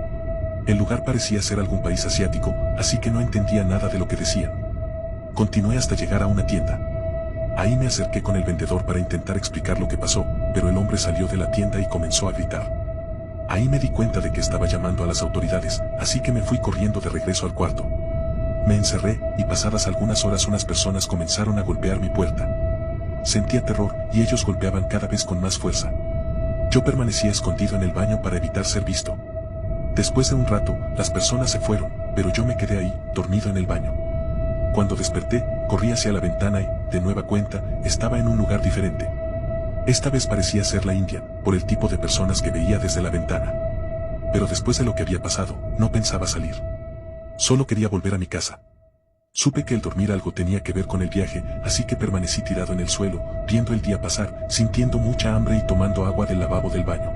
S2: El lugar parecía ser algún país asiático, así que no entendía nada de lo que decían. Continué hasta llegar a una tienda. Ahí me acerqué con el vendedor para intentar explicar lo que pasó, pero el hombre salió de la tienda y comenzó a gritar. Ahí me di cuenta de que estaba llamando a las autoridades, así que me fui corriendo de regreso al cuarto. Me encerré, y pasadas algunas horas unas personas comenzaron a golpear mi puerta. Sentía terror, y ellos golpeaban cada vez con más fuerza. Yo permanecía escondido en el baño para evitar ser visto. Después de un rato, las personas se fueron, pero yo me quedé ahí, dormido en el baño. Cuando desperté, corrí hacia la ventana y, de nueva cuenta, estaba en un lugar diferente. Esta vez parecía ser la India, por el tipo de personas que veía desde la ventana. Pero después de lo que había pasado, no pensaba salir. Solo quería volver a mi casa. Supe que el dormir algo tenía que ver con el viaje, así que permanecí tirado en el suelo, viendo el día pasar, sintiendo mucha hambre y tomando agua del lavabo del baño.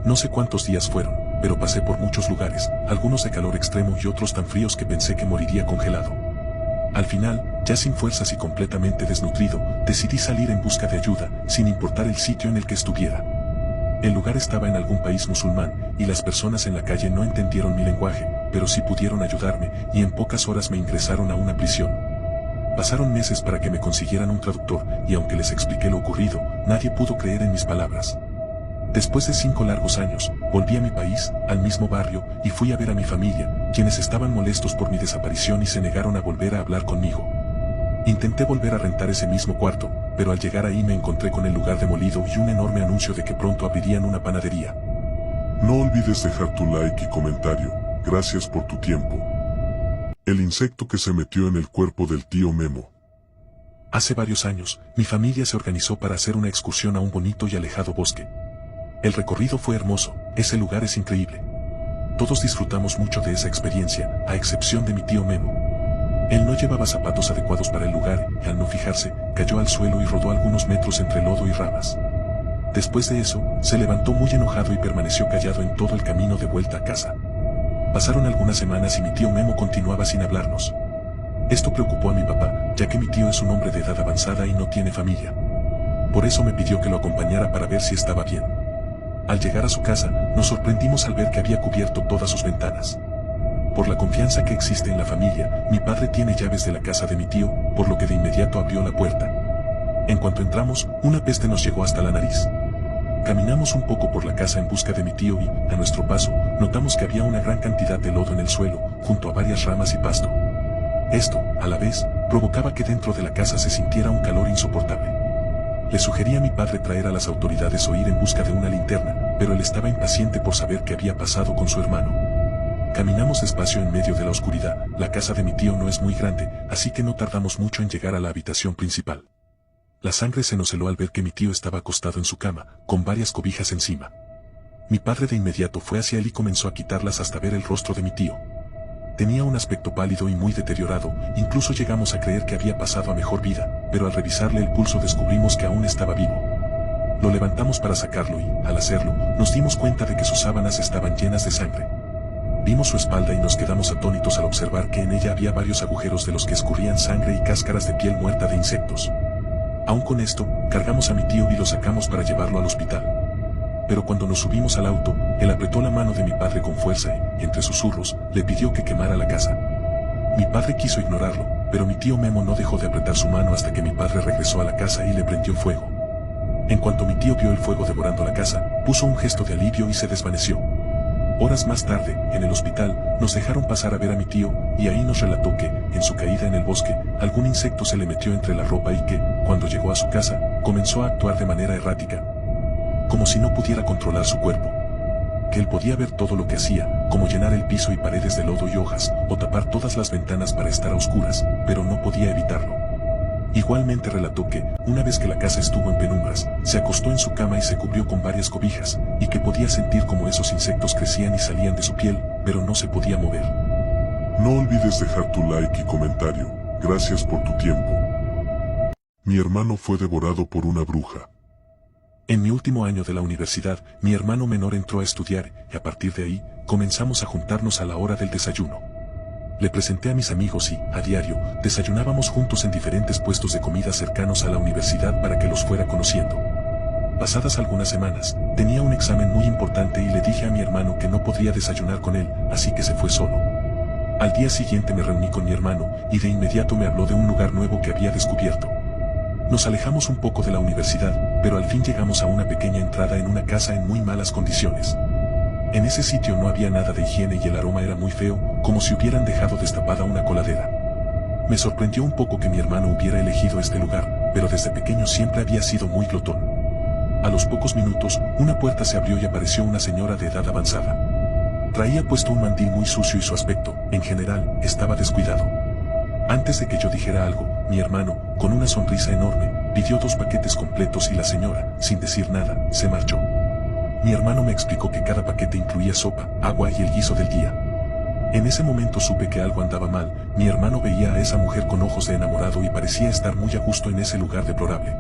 S2: No sé cuántos días fueron, pero pasé por muchos lugares, algunos de calor extremo y otros tan fríos que pensé que moriría congelado. Al final, ya sin fuerzas y completamente desnutrido, decidí salir en busca de ayuda, sin importar el sitio en el que estuviera. El lugar estaba en algún país musulmán, y las personas en la calle no entendieron mi lenguaje, pero sí pudieron ayudarme, y en pocas horas me ingresaron a una prisión. Pasaron meses para que me consiguieran un traductor, y aunque les expliqué lo ocurrido, nadie pudo creer en mis palabras. Después de 5 largos años, volví a mi país, al mismo barrio, y fui a ver a mi familia, quienes estaban molestos por mi desaparición y se negaron a volver a hablar conmigo. Intenté volver a rentar ese mismo cuarto, pero al llegar ahí me encontré con el lugar demolido y un enorme anuncio de que pronto abrirían una panadería.
S1: No olvides dejar tu like y comentario. Gracias por tu tiempo. El insecto que se metió en el cuerpo del tío Memo.
S2: Hace varios años, mi familia se organizó para hacer una excursión a un bonito y alejado bosque. El recorrido fue hermoso, ese lugar es increíble. Todos disfrutamos mucho de esa experiencia, a excepción de mi tío Memo. Él no llevaba zapatos adecuados para el lugar y al no fijarse, cayó al suelo y rodó algunos metros entre lodo y ramas. Después de eso, se levantó muy enojado y permaneció callado en todo el camino de vuelta a casa. Pasaron algunas semanas y mi tío Memo continuaba sin hablarnos. Esto preocupó a mi papá, ya que mi tío es un hombre de edad avanzada y no tiene familia. Por eso me pidió que lo acompañara para ver si estaba bien. Al llegar a su casa, nos sorprendimos al ver que había cubierto todas sus ventanas. Por la confianza que existe en la familia, mi padre tiene llaves de la casa de mi tío, por lo que de inmediato abrió la puerta. En cuanto entramos, una peste nos llegó hasta la nariz. Caminamos un poco por la casa en busca de mi tío y, a nuestro paso, notamos que había una gran cantidad de lodo en el suelo, junto a varias ramas y pasto. Esto, a la vez, provocaba que dentro de la casa se sintiera un calor insoportable. Le sugerí a mi padre traer a las autoridades o ir en busca de una linterna, pero él estaba impaciente por saber qué había pasado con su hermano. Caminamos despacio en medio de la oscuridad, la casa de mi tío no es muy grande, así que no tardamos mucho en llegar a la habitación principal. La sangre se nos heló al ver que mi tío estaba acostado en su cama, con varias cobijas encima. Mi padre de inmediato fue hacia él y comenzó a quitarlas hasta ver el rostro de mi tío. Tenía un aspecto pálido y muy deteriorado, incluso llegamos a creer que había pasado a mejor vida, pero al revisarle el pulso descubrimos que aún estaba vivo. Lo levantamos para sacarlo y, al hacerlo, nos dimos cuenta de que sus sábanas estaban llenas de sangre. Vimos su espalda y nos quedamos atónitos al observar que en ella había varios agujeros de los que escurrían sangre y cáscaras de piel muerta de insectos. Aún con esto, cargamos a mi tío y lo sacamos para llevarlo al hospital. Pero cuando nos subimos al auto, él apretó la mano de mi padre con fuerza y, entre susurros, le pidió que quemara la casa. Mi padre quiso ignorarlo, pero mi tío Memo no dejó de apretar su mano hasta que mi padre regresó a la casa y le prendió fuego. En cuanto mi tío vio el fuego devorando la casa, puso un gesto de alivio y se desvaneció. Horas más tarde, en el hospital, nos dejaron pasar a ver a mi tío, y ahí nos relató que, en su caída en el bosque, algún insecto se le metió entre la ropa y que, cuando llegó a su casa, comenzó a actuar de manera errática, como si no pudiera controlar su cuerpo. Que él podía ver todo lo que hacía, como llenar el piso y paredes de lodo y hojas, o tapar todas las ventanas para estar a oscuras, pero no podía evitarlo. Igualmente relató que, una vez que la casa estuvo en penumbras, se acostó en su cama y se cubrió con varias cobijas, y que podía sentir como esos insectos crecían y salían de su piel, pero no se podía mover.
S1: No olvides dejar tu like y comentario. Gracias por tu tiempo. Mi hermano fue devorado por una bruja.
S2: En mi último año de la universidad, mi hermano menor entró a estudiar, y a partir de ahí, comenzamos a juntarnos a la hora del desayuno. Le presenté a mis amigos y, a diario, desayunábamos juntos en diferentes puestos de comida cercanos a la universidad para que los fuera conociendo. Pasadas algunas semanas, tenía un examen muy importante y le dije a mi hermano que no podría desayunar con él, así que se fue solo. Al día siguiente me reuní con mi hermano, y de inmediato me habló de un lugar nuevo que había descubierto. Nos alejamos un poco de la universidad, pero al fin llegamos a una pequeña entrada en una casa en muy malas condiciones. En ese sitio no había nada de higiene y el aroma era muy feo, como si hubieran dejado destapada una coladera. Me sorprendió un poco que mi hermano hubiera elegido este lugar, pero desde pequeño siempre había sido muy glotón. A los pocos minutos, una puerta se abrió y apareció una señora de edad avanzada. Traía puesto un mandil muy sucio y su aspecto, en general, estaba descuidado. Antes de que yo dijera algo, mi hermano, con una sonrisa enorme, pidió 2 paquetes completos y la señora, sin decir nada, se marchó. Mi hermano me explicó que cada paquete incluía sopa, agua y el guiso del día. En ese momento supe que algo andaba mal. Mi hermano veía a esa mujer con ojos de enamorado y parecía estar muy a gusto en ese lugar deplorable.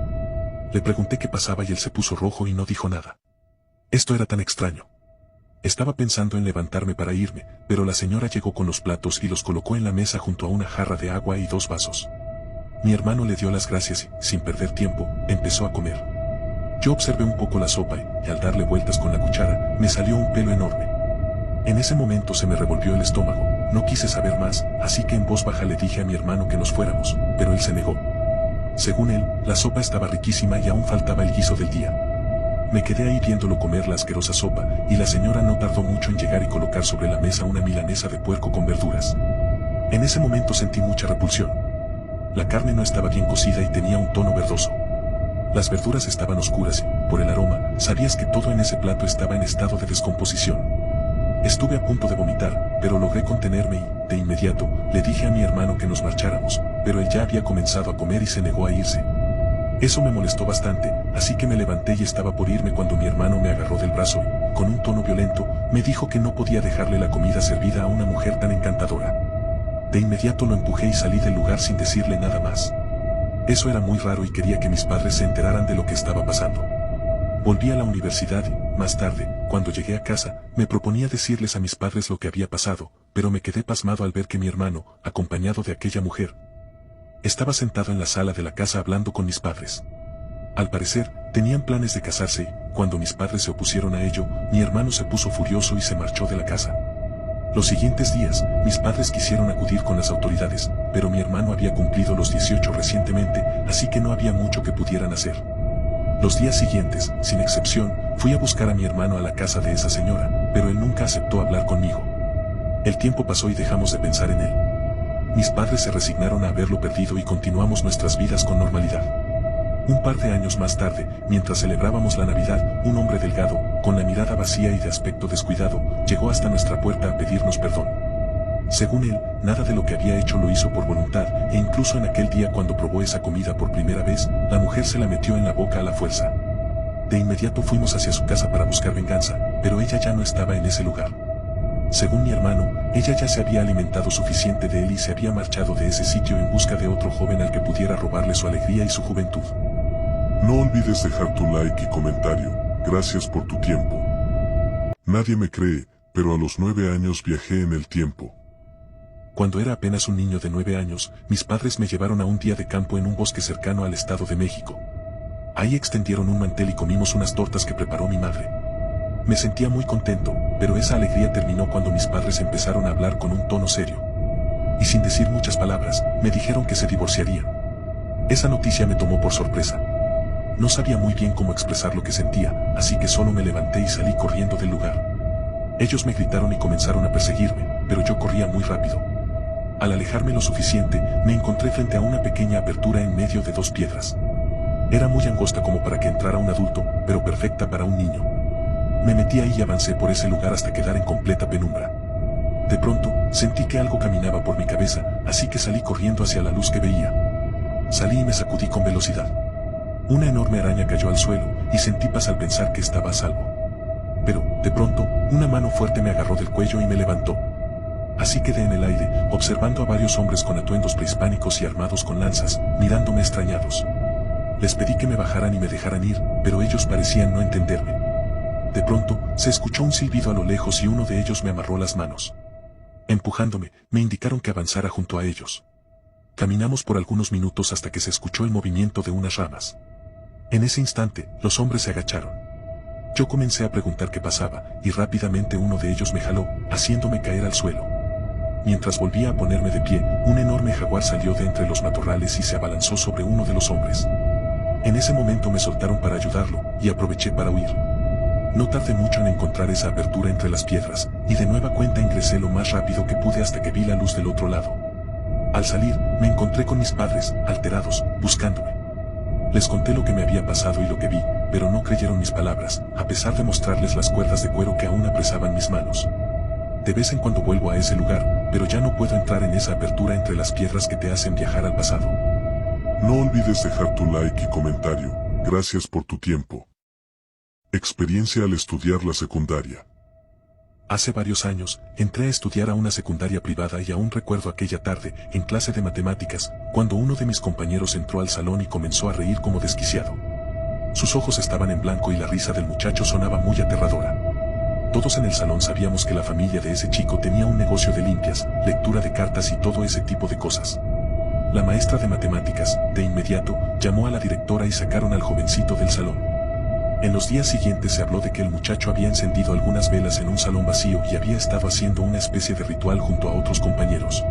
S2: Le pregunté qué pasaba y él se puso rojo y no dijo nada. Esto era tan extraño. Estaba pensando en levantarme para irme, pero la señora llegó con los platos y los colocó en la mesa junto a una jarra de agua y 2 vasos. Mi hermano le dio las gracias y, sin perder tiempo, empezó a comer. Yo observé un poco la sopa y, al darle vueltas con la cuchara, me salió un pelo enorme. En ese momento se me revolvió el estómago, no quise saber más, así que en voz baja le dije a mi hermano que nos fuéramos, pero él se negó. Según él, la sopa estaba riquísima y aún faltaba el guiso del día. Me quedé ahí viéndolo comer la asquerosa sopa, y la señora no tardó mucho en llegar y colocar sobre la mesa una milanesa de puerco con verduras. En ese momento sentí mucha repulsión. La carne no estaba bien cocida y tenía un tono verdoso. Las verduras estaban oscuras y, por el aroma, sabías que todo en ese plato estaba en estado de descomposición. Estuve a punto de vomitar, pero logré contenerme y, de inmediato, le dije a mi hermano que nos marcháramos, pero él ya había comenzado a comer y se negó a irse. Eso me molestó bastante, así que me levanté y estaba por irme cuando mi hermano me agarró del brazo y, con un tono violento, me dijo que no podía dejarle la comida servida a una mujer tan encantadora. De inmediato lo empujé y salí del lugar sin decirle nada más. Eso era muy raro y quería que mis padres se enteraran de lo que estaba pasando. Volví a la universidad y, más tarde, cuando llegué a casa, me proponía decirles a mis padres lo que había pasado, pero me quedé pasmado al ver que mi hermano, acompañado de aquella mujer, estaba sentado en la sala de la casa hablando con mis padres. Al parecer, tenían planes de casarse y, cuando mis padres se opusieron a ello, mi hermano se puso furioso y se marchó de la casa. Los siguientes días, mis padres quisieron acudir con las autoridades, pero mi hermano había cumplido los 18 recientemente, así que no había mucho que pudieran hacer. Los días siguientes, sin excepción, fui a buscar a mi hermano a la casa de esa señora, pero él nunca aceptó hablar conmigo. El tiempo pasó y dejamos de pensar en él. Mis padres se resignaron a haberlo perdido y continuamos nuestras vidas con normalidad. Un par de años más tarde, mientras celebrábamos la Navidad, un hombre delgado, con la mirada vacía y de aspecto descuidado, llegó hasta nuestra puerta a pedirnos perdón. Según él, nada de lo que había hecho lo hizo por voluntad, e incluso en aquel día cuando probó esa comida por primera vez, la mujer se la metió en la boca a la fuerza. De inmediato fuimos hacia su casa para buscar venganza, pero ella ya no estaba en ese lugar. Según mi hermano, ella ya se había alimentado suficiente de él y se había marchado de ese sitio en busca de otro joven al que pudiera robarle su alegría y su juventud.
S1: No olvides dejar tu like y comentario. Gracias por tu tiempo. Nadie me cree, pero a los 9 años viajé en el tiempo.
S2: Cuando era apenas un niño de 9 años, mis padres me llevaron a un día de campo en un bosque cercano al estado de México. Ahí extendieron un mantel y comimos unas tortas que preparó mi madre. Me sentía muy contento, pero esa alegría terminó cuando mis padres empezaron a hablar con un tono serio. Y sin decir muchas palabras, me dijeron que se divorciarían. Esa noticia me tomó por sorpresa. No sabía muy bien cómo expresar lo que sentía, así que solo me levanté y salí corriendo del lugar. Ellos me gritaron y comenzaron a perseguirme, pero yo corría muy rápido. Al alejarme lo suficiente, me encontré frente a una pequeña abertura en medio de 2 piedras. Era muy angosta como para que entrara un adulto, pero perfecta para un niño. Me metí ahí y avancé por ese lugar hasta quedar en completa penumbra. De pronto, sentí que algo caminaba por mi cabeza, así que salí corriendo hacia la luz que veía. Salí y me sacudí con velocidad. Una enorme araña cayó al suelo, y sentí paz al pensar que estaba a salvo. Pero, de pronto, una mano fuerte me agarró del cuello y me levantó. Así quedé en el aire, observando a varios hombres con atuendos prehispánicos y armados con lanzas, mirándome extrañados. Les pedí que me bajaran y me dejaran ir, pero ellos parecían no entenderme. De pronto, se escuchó un silbido a lo lejos y uno de ellos me amarró las manos. Empujándome, me indicaron que avanzara junto a ellos. Caminamos por algunos minutos hasta que se escuchó el movimiento de unas ramas. En ese instante, los hombres se agacharon. Yo comencé a preguntar qué pasaba, y rápidamente uno de ellos me jaló, haciéndome caer al suelo. Mientras volvía a ponerme de pie, un enorme jaguar salió de entre los matorrales y se abalanzó sobre uno de los hombres. En ese momento me soltaron para ayudarlo, y aproveché para huir. No tardé mucho en encontrar esa abertura entre las piedras, y de nueva cuenta ingresé lo más rápido que pude hasta que vi la luz del otro lado. Al salir, me encontré con mis padres, alterados, buscándome. Les conté lo que me había pasado y lo que vi, pero no creyeron mis palabras, a pesar de mostrarles las cuerdas de cuero que aún apresaban mis manos. De vez en cuando vuelvo a ese lugar, pero ya no puedo entrar en esa apertura entre las piedras que te hacen viajar al pasado.
S1: No olvides dejar tu like y comentario. Gracias por tu tiempo. Experiencia al estudiar la secundaria.
S2: Hace varios años, entré a estudiar a una secundaria privada y aún recuerdo aquella tarde, en clase de matemáticas, cuando uno de mis compañeros entró al salón y comenzó a reír como desquiciado. Sus ojos estaban en blanco y la risa del muchacho sonaba muy aterradora. Todos en el salón sabíamos que la familia de ese chico tenía un negocio de limpias, lectura de cartas y todo ese tipo de cosas. La maestra de matemáticas, de inmediato, llamó a la directora y sacaron al jovencito del salón. En los días siguientes se habló de que el muchacho había encendido algunas velas en un salón vacío y había estado haciendo una especie de ritual junto a otros compañeros.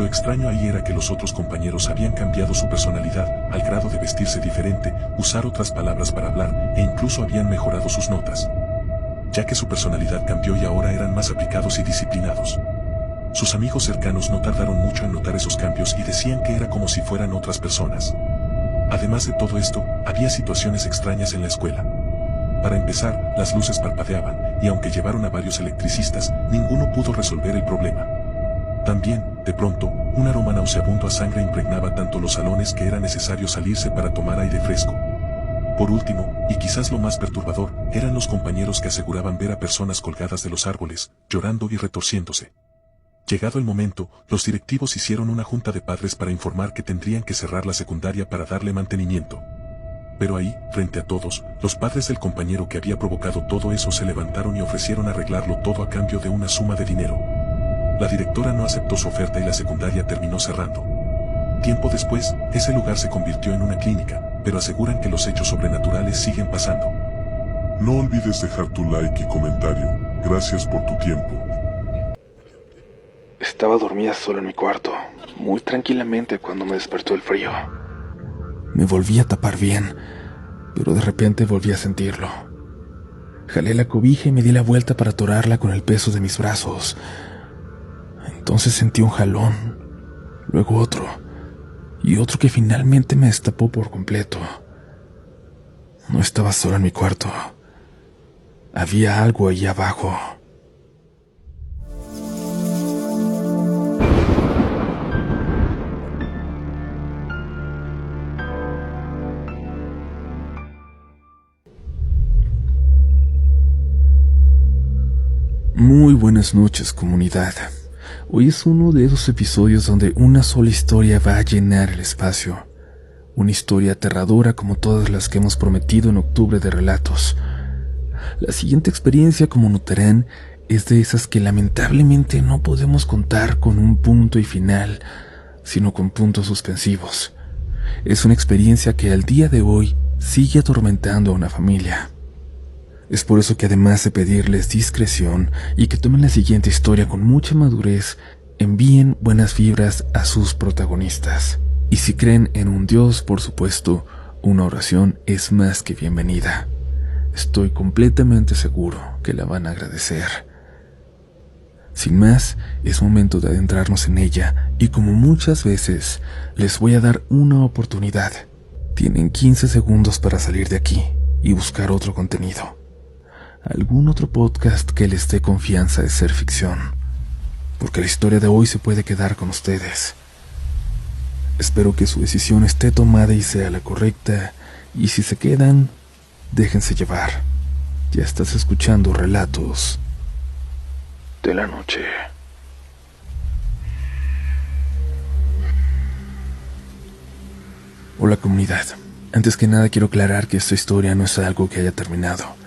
S2: Lo extraño ahí era que los otros compañeros habían cambiado su personalidad, al grado de vestirse diferente, usar otras palabras para hablar, e incluso habían mejorado sus notas. Ya que su personalidad cambió y ahora eran más aplicados y disciplinados. Sus amigos cercanos no tardaron mucho en notar esos cambios y decían que era como si fueran otras personas. Además de todo esto, había situaciones extrañas en la escuela. Para empezar, las luces parpadeaban, y aunque llevaron a varios electricistas, ninguno pudo resolver el problema. También, de pronto, un aroma nauseabundo a sangre impregnaba tanto los salones que era necesario salirse para tomar aire fresco. Por último, y quizás lo más perturbador, eran los compañeros que aseguraban ver a personas colgadas de los árboles, llorando y retorciéndose. Llegado el momento, los directivos hicieron una junta de padres para informar que tendrían que cerrar la secundaria para darle mantenimiento. Pero ahí, frente a todos, los padres del compañero que había provocado todo eso se levantaron y ofrecieron arreglarlo todo a cambio de una suma de dinero. La directora no aceptó su oferta y la secundaria terminó cerrando. Tiempo después, ese lugar se convirtió en una clínica, pero aseguran que los hechos sobrenaturales siguen pasando.
S1: No olvides dejar tu like y comentario. Gracias por tu tiempo.
S3: Estaba dormida sola en mi cuarto, muy tranquilamente cuando me despertó el frío. Me volví a tapar bien, pero de repente volví a sentirlo. Jalé la cobija y me di la vuelta para atorarla con el peso de mis brazos. Entonces sentí un jalón, luego otro, y otro que finalmente me destapó por completo. No estaba sola en mi cuarto. Había algo ahí abajo. Muy buenas noches, comunidad. Hoy es uno de esos episodios donde una sola historia va a llenar el espacio. Una historia aterradora como todas las que hemos prometido en octubre de relatos. La siguiente experiencia, como notarán, es de esas que lamentablemente no podemos contar con un punto y final, sino con puntos suspensivos. Es una experiencia que al día de hoy sigue atormentando a una familia. Es por eso que además de pedirles discreción y que tomen la siguiente historia con mucha madurez, envíen buenas vibras a sus protagonistas. Y si creen en un Dios, por supuesto, una oración es más que bienvenida. Estoy completamente seguro que la van a agradecer. Sin más, es momento de adentrarnos en ella y como muchas veces, les voy a dar una oportunidad. Tienen 15 segundos para salir de aquí y buscar otro contenido. Algún otro podcast que les dé confianza de ser ficción, porque la historia de hoy se puede quedar con ustedes. Espero que su decisión esté tomada y sea la correcta, y si se quedan, déjense llevar. Ya estás escuchando Relatos de la Noche. Hola comunidad, antes que nada quiero aclarar que esta historia no es algo que haya terminado.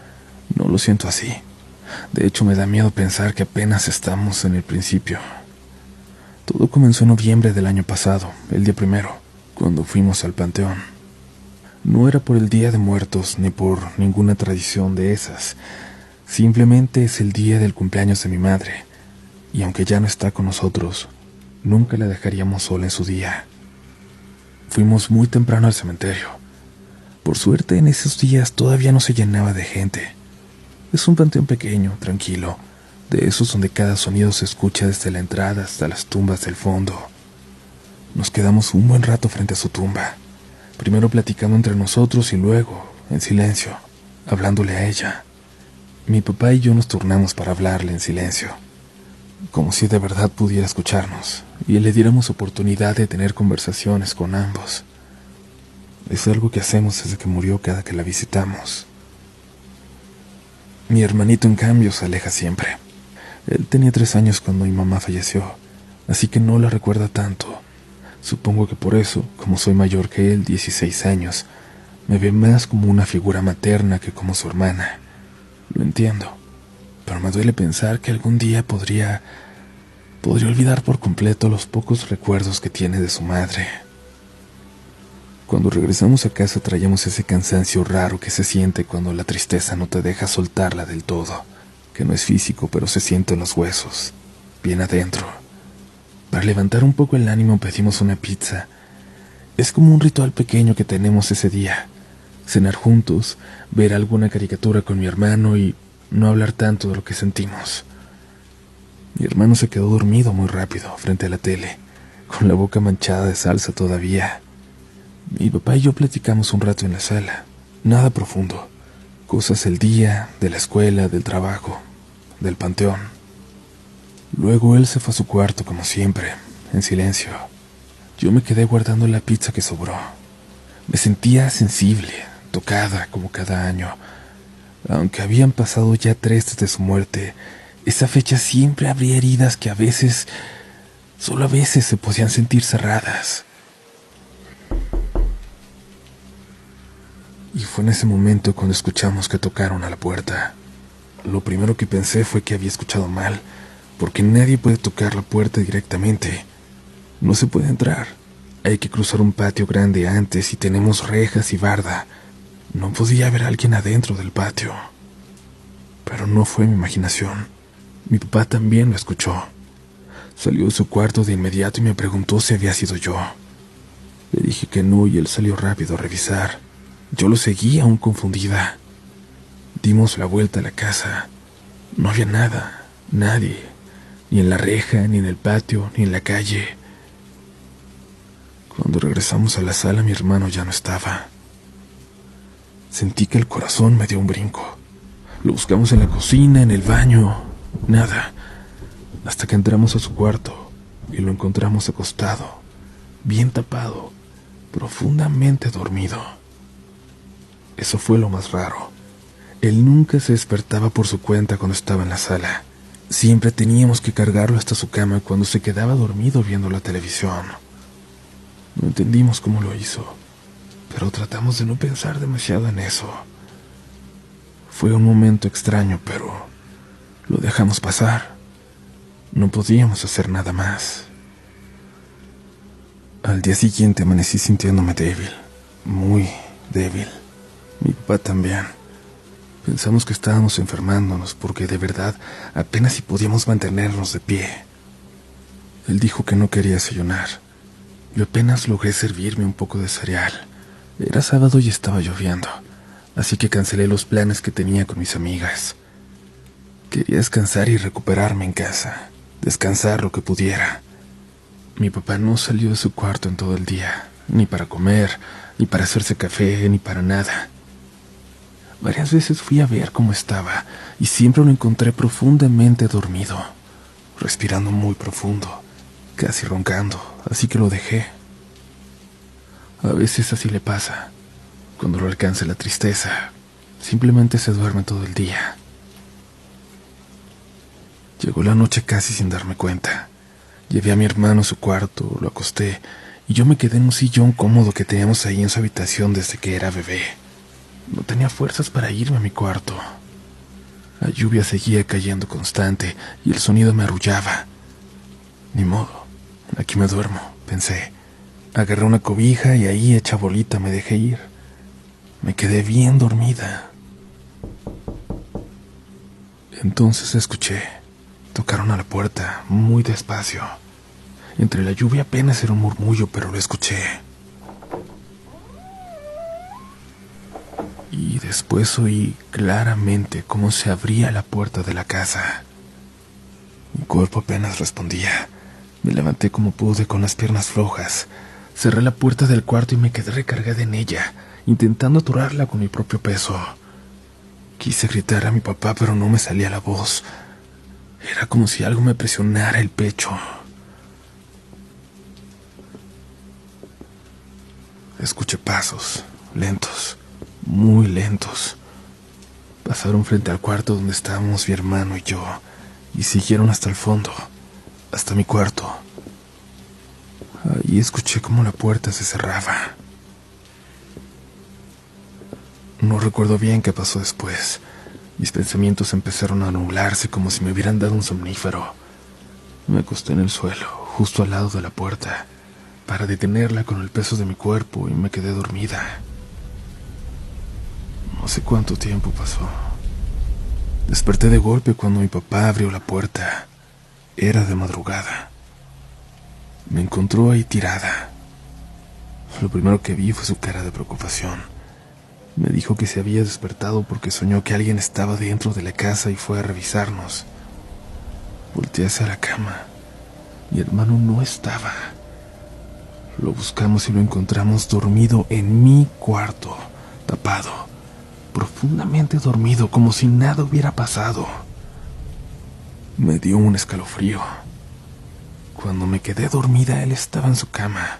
S3: No lo siento así. De hecho, me da miedo pensar que apenas estamos en el principio. Todo comenzó en noviembre del año pasado, el día primero, cuando fuimos al panteón. No era por el Día de Muertos ni por ninguna tradición de esas. Simplemente es el día del cumpleaños de mi madre. Y aunque ya no está con nosotros, nunca la dejaríamos sola en su día. Fuimos muy temprano al cementerio. Por suerte, en esos días todavía no se llenaba de gente. Es un panteón pequeño, tranquilo, de esos donde cada sonido se escucha desde la entrada hasta las tumbas del fondo. Nos quedamos un buen rato frente a su tumba, primero platicando entre nosotros y luego, en silencio, hablándole a ella. Mi papá y yo nos turnamos para hablarle en silencio, como si de verdad pudiera escucharnos y le diéramos oportunidad de tener conversaciones con ambos. Es algo que hacemos desde que murió cada que la visitamos. Mi hermanito, en cambio, se aleja siempre. Él tenía 3 años cuando mi mamá falleció, así que no la recuerda tanto. Supongo que por eso, como soy mayor que él, 16 años, me ve más como una figura materna que como su hermana. Lo entiendo, pero me duele pensar que algún día podría olvidar por completo los pocos recuerdos que tiene de su madre. Cuando regresamos a casa traíamos ese cansancio raro que se siente cuando la tristeza no te deja soltarla del todo, que no es físico pero se siente en los huesos, bien adentro. Para levantar un poco el ánimo pedimos una pizza. Es como un ritual pequeño que tenemos ese día. Cenar juntos, ver alguna caricatura con mi hermano y no hablar tanto de lo que sentimos. Mi hermano se quedó dormido muy rápido frente a la tele, con la boca manchada de salsa todavía. Mi papá y yo platicamos un rato en la sala, nada profundo. Cosas del día, de la escuela, del trabajo, del panteón. Luego él se fue a su cuarto como siempre, en silencio. Yo me quedé guardando la pizza que sobró. Me sentía sensible, tocada como cada año. Aunque habían pasado ya 3 desde su muerte, esa fecha siempre abría heridas que a veces, solo a veces, se podían sentir cerradas. Y fue en ese momento cuando escuchamos que tocaron a la puerta. Lo primero que pensé fue que había escuchado mal, porque nadie puede tocar la puerta directamente. No se puede entrar. Hay que cruzar un patio grande antes y tenemos rejas y barda. No podía haber alguien adentro del patio. Pero no fue mi imaginación. Mi papá también lo escuchó. Salió de su cuarto de inmediato y me preguntó si había sido yo. Le dije que no y él salió rápido a revisar. Yo lo seguí aún confundida. Dimos la vuelta a la casa. No había nada, nadie, ni en la reja, ni en el patio, ni en la calle. Cuando regresamos a la sala, mi hermano ya no estaba. Sentí que el corazón me dio un brinco. Lo buscamos en la cocina, en el baño, nada, hasta que entramos a su cuarto y lo encontramos acostado, bien tapado, profundamente dormido. Eso fue lo más raro. Él nunca se despertaba por su cuenta cuando estaba en la sala. Siempre teníamos que cargarlo hasta su cama cuando se quedaba dormido viendo la televisión. No entendimos cómo lo hizo, pero tratamos de no pensar demasiado en eso. Fue un momento extraño, pero lo dejamos pasar. No podíamos hacer nada más. Al día siguiente amanecí sintiéndome débil, muy débil. Mi papá también. Pensamos que estábamos enfermándonos porque de verdad apenas si podíamos mantenernos de pie. Él dijo que no quería desayunar. Yo apenas logré servirme un poco de cereal. Era sábado y estaba lloviendo, así que cancelé los planes que tenía con mis amigas. Quería descansar y recuperarme en casa, descansar lo que pudiera. Mi papá no salió de su cuarto en todo el día, ni para comer, ni para hacerse café, ni para nada. Varias veces fui a ver cómo estaba y siempre lo encontré profundamente dormido, respirando muy profundo, casi roncando, así que lo dejé. A veces así le pasa, cuando lo alcanza la tristeza, simplemente se duerme todo el día. Llegó la noche casi sin darme cuenta. Llevé a mi hermano a su cuarto, lo acosté y yo me quedé en un sillón cómodo que teníamos ahí en su habitación desde que era bebé. No tenía fuerzas para irme a mi cuarto. La lluvia seguía cayendo constante y el sonido me arrullaba. Ni modo, aquí me duermo, pensé. Agarré una cobija y ahí, hecha bolita, me dejé ir. Me quedé bien dormida. Entonces escuché. Tocaron a la puerta, muy despacio. Entre la lluvia apenas era un murmullo, pero lo escuché. Y después oí claramente cómo se abría la puerta de la casa. Mi cuerpo apenas respondía. Me levanté como pude con las piernas flojas. Cerré la puerta del cuarto y me quedé recargada en ella, intentando aturarla con mi propio peso. Quise gritar a mi papá, pero no me salía la voz. Era como si algo me presionara el pecho. Escuché pasos, lentos, muy lentos. Pasaron frente al cuarto donde estábamos mi hermano y yo, y siguieron hasta el fondo, hasta mi cuarto. Ahí escuché cómo la puerta se cerraba. No recuerdo bien qué pasó después. Mis pensamientos empezaron a nublarse como si me hubieran dado un somnífero. Me acosté en el suelo, justo al lado de la puerta, para detenerla con el peso de mi cuerpo, y me quedé dormida. No sé cuánto tiempo pasó. Desperté de golpe cuando mi papá abrió la puerta. Era de madrugada. Me encontró ahí tirada. Lo primero que vi fue su cara de preocupación. Me dijo que se había despertado porque soñó que alguien estaba dentro de la casa y fue a revisarnos. Volteé hacia la cama. Mi hermano no estaba. Lo buscamos y lo encontramos dormido en mi cuarto, tapado, profundamente dormido, como si nada hubiera pasado. Me dio un escalofrío. Cuando me quedé dormida, él estaba en su cama.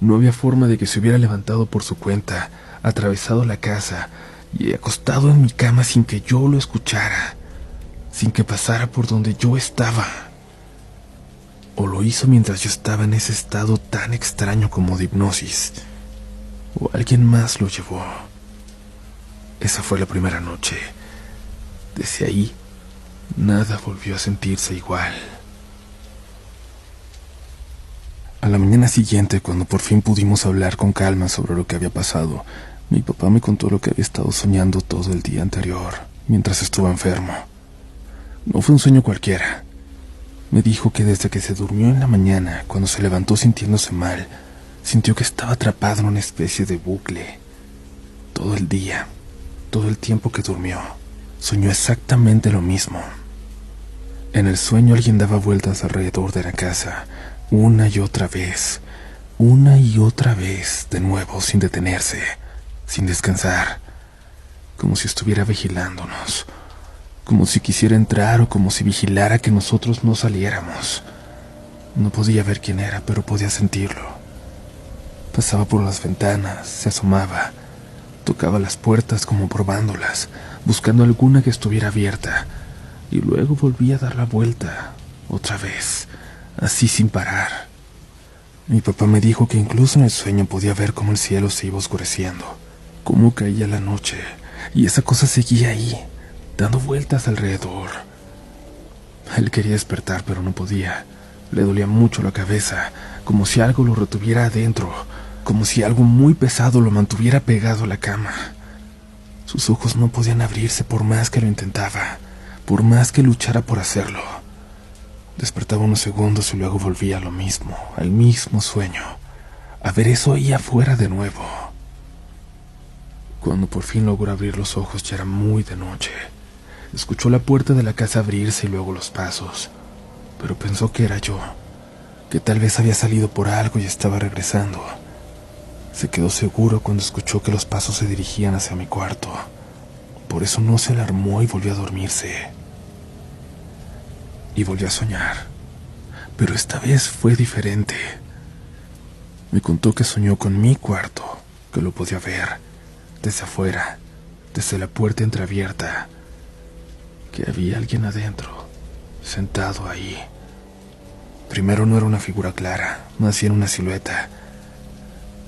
S3: No había forma de que se hubiera levantado por su cuenta, atravesado la casa y acostado en mi cama sin que yo lo escuchara, sin que pasara por donde yo estaba. O lo hizo mientras yo estaba en ese estado tan extraño como de hipnosis, o alguien más lo llevó. Esa fue la primera noche. Desde ahí, nada volvió a sentirse igual. A la mañana siguiente, cuando por fin pudimos hablar con calma sobre lo que había pasado, mi papá me contó lo que había estado soñando todo el día anterior, mientras estuvo enfermo. No fue un sueño cualquiera. Me dijo que desde que se durmió en la mañana, cuando se levantó sintiéndose mal, sintió que estaba atrapado en una especie de bucle. Todo el día, todo el tiempo que durmió, soñó exactamente lo mismo. En el sueño alguien daba vueltas alrededor de la casa, una y otra vez, de nuevo, sin detenerse, sin descansar, como si estuviera vigilándonos, como si quisiera entrar o como si vigilara que nosotros no saliéramos. No podía ver quién era, pero podía sentirlo. Pasaba por las ventanas, se asomaba, tocaba las puertas como probándolas, buscando alguna que estuviera abierta, y luego volvía a dar la vuelta, otra vez, así sin parar. Mi papá me dijo que incluso en el sueño podía ver cómo el cielo se iba oscureciendo, cómo caía la noche, y esa cosa seguía ahí, dando vueltas alrededor. Él quería despertar, pero no podía. Le dolía mucho la cabeza, como si algo lo retuviera adentro, como si algo muy pesado lo mantuviera pegado a la cama. Sus ojos no podían abrirse por más que lo intentaba, por más que luchara por hacerlo. Despertaba unos segundos y luego volvía a lo mismo, al mismo sueño, a ver eso ahí afuera de nuevo. Cuando por fin logró abrir los ojos ya era muy de noche. Escuchó la puerta de la casa abrirse y luego los pasos, pero pensó que era yo, que tal vez había salido por algo y estaba regresando. Se quedó seguro cuando escuchó que los pasos se dirigían hacia mi cuarto. Por eso no se alarmó y volvió a dormirse. Y volvió a soñar, pero esta vez fue diferente. Me contó que soñó con mi cuarto, que lo podía ver desde afuera, desde la puerta entreabierta, que había alguien adentro, sentado ahí. Primero no era una figura clara, más bien una silueta.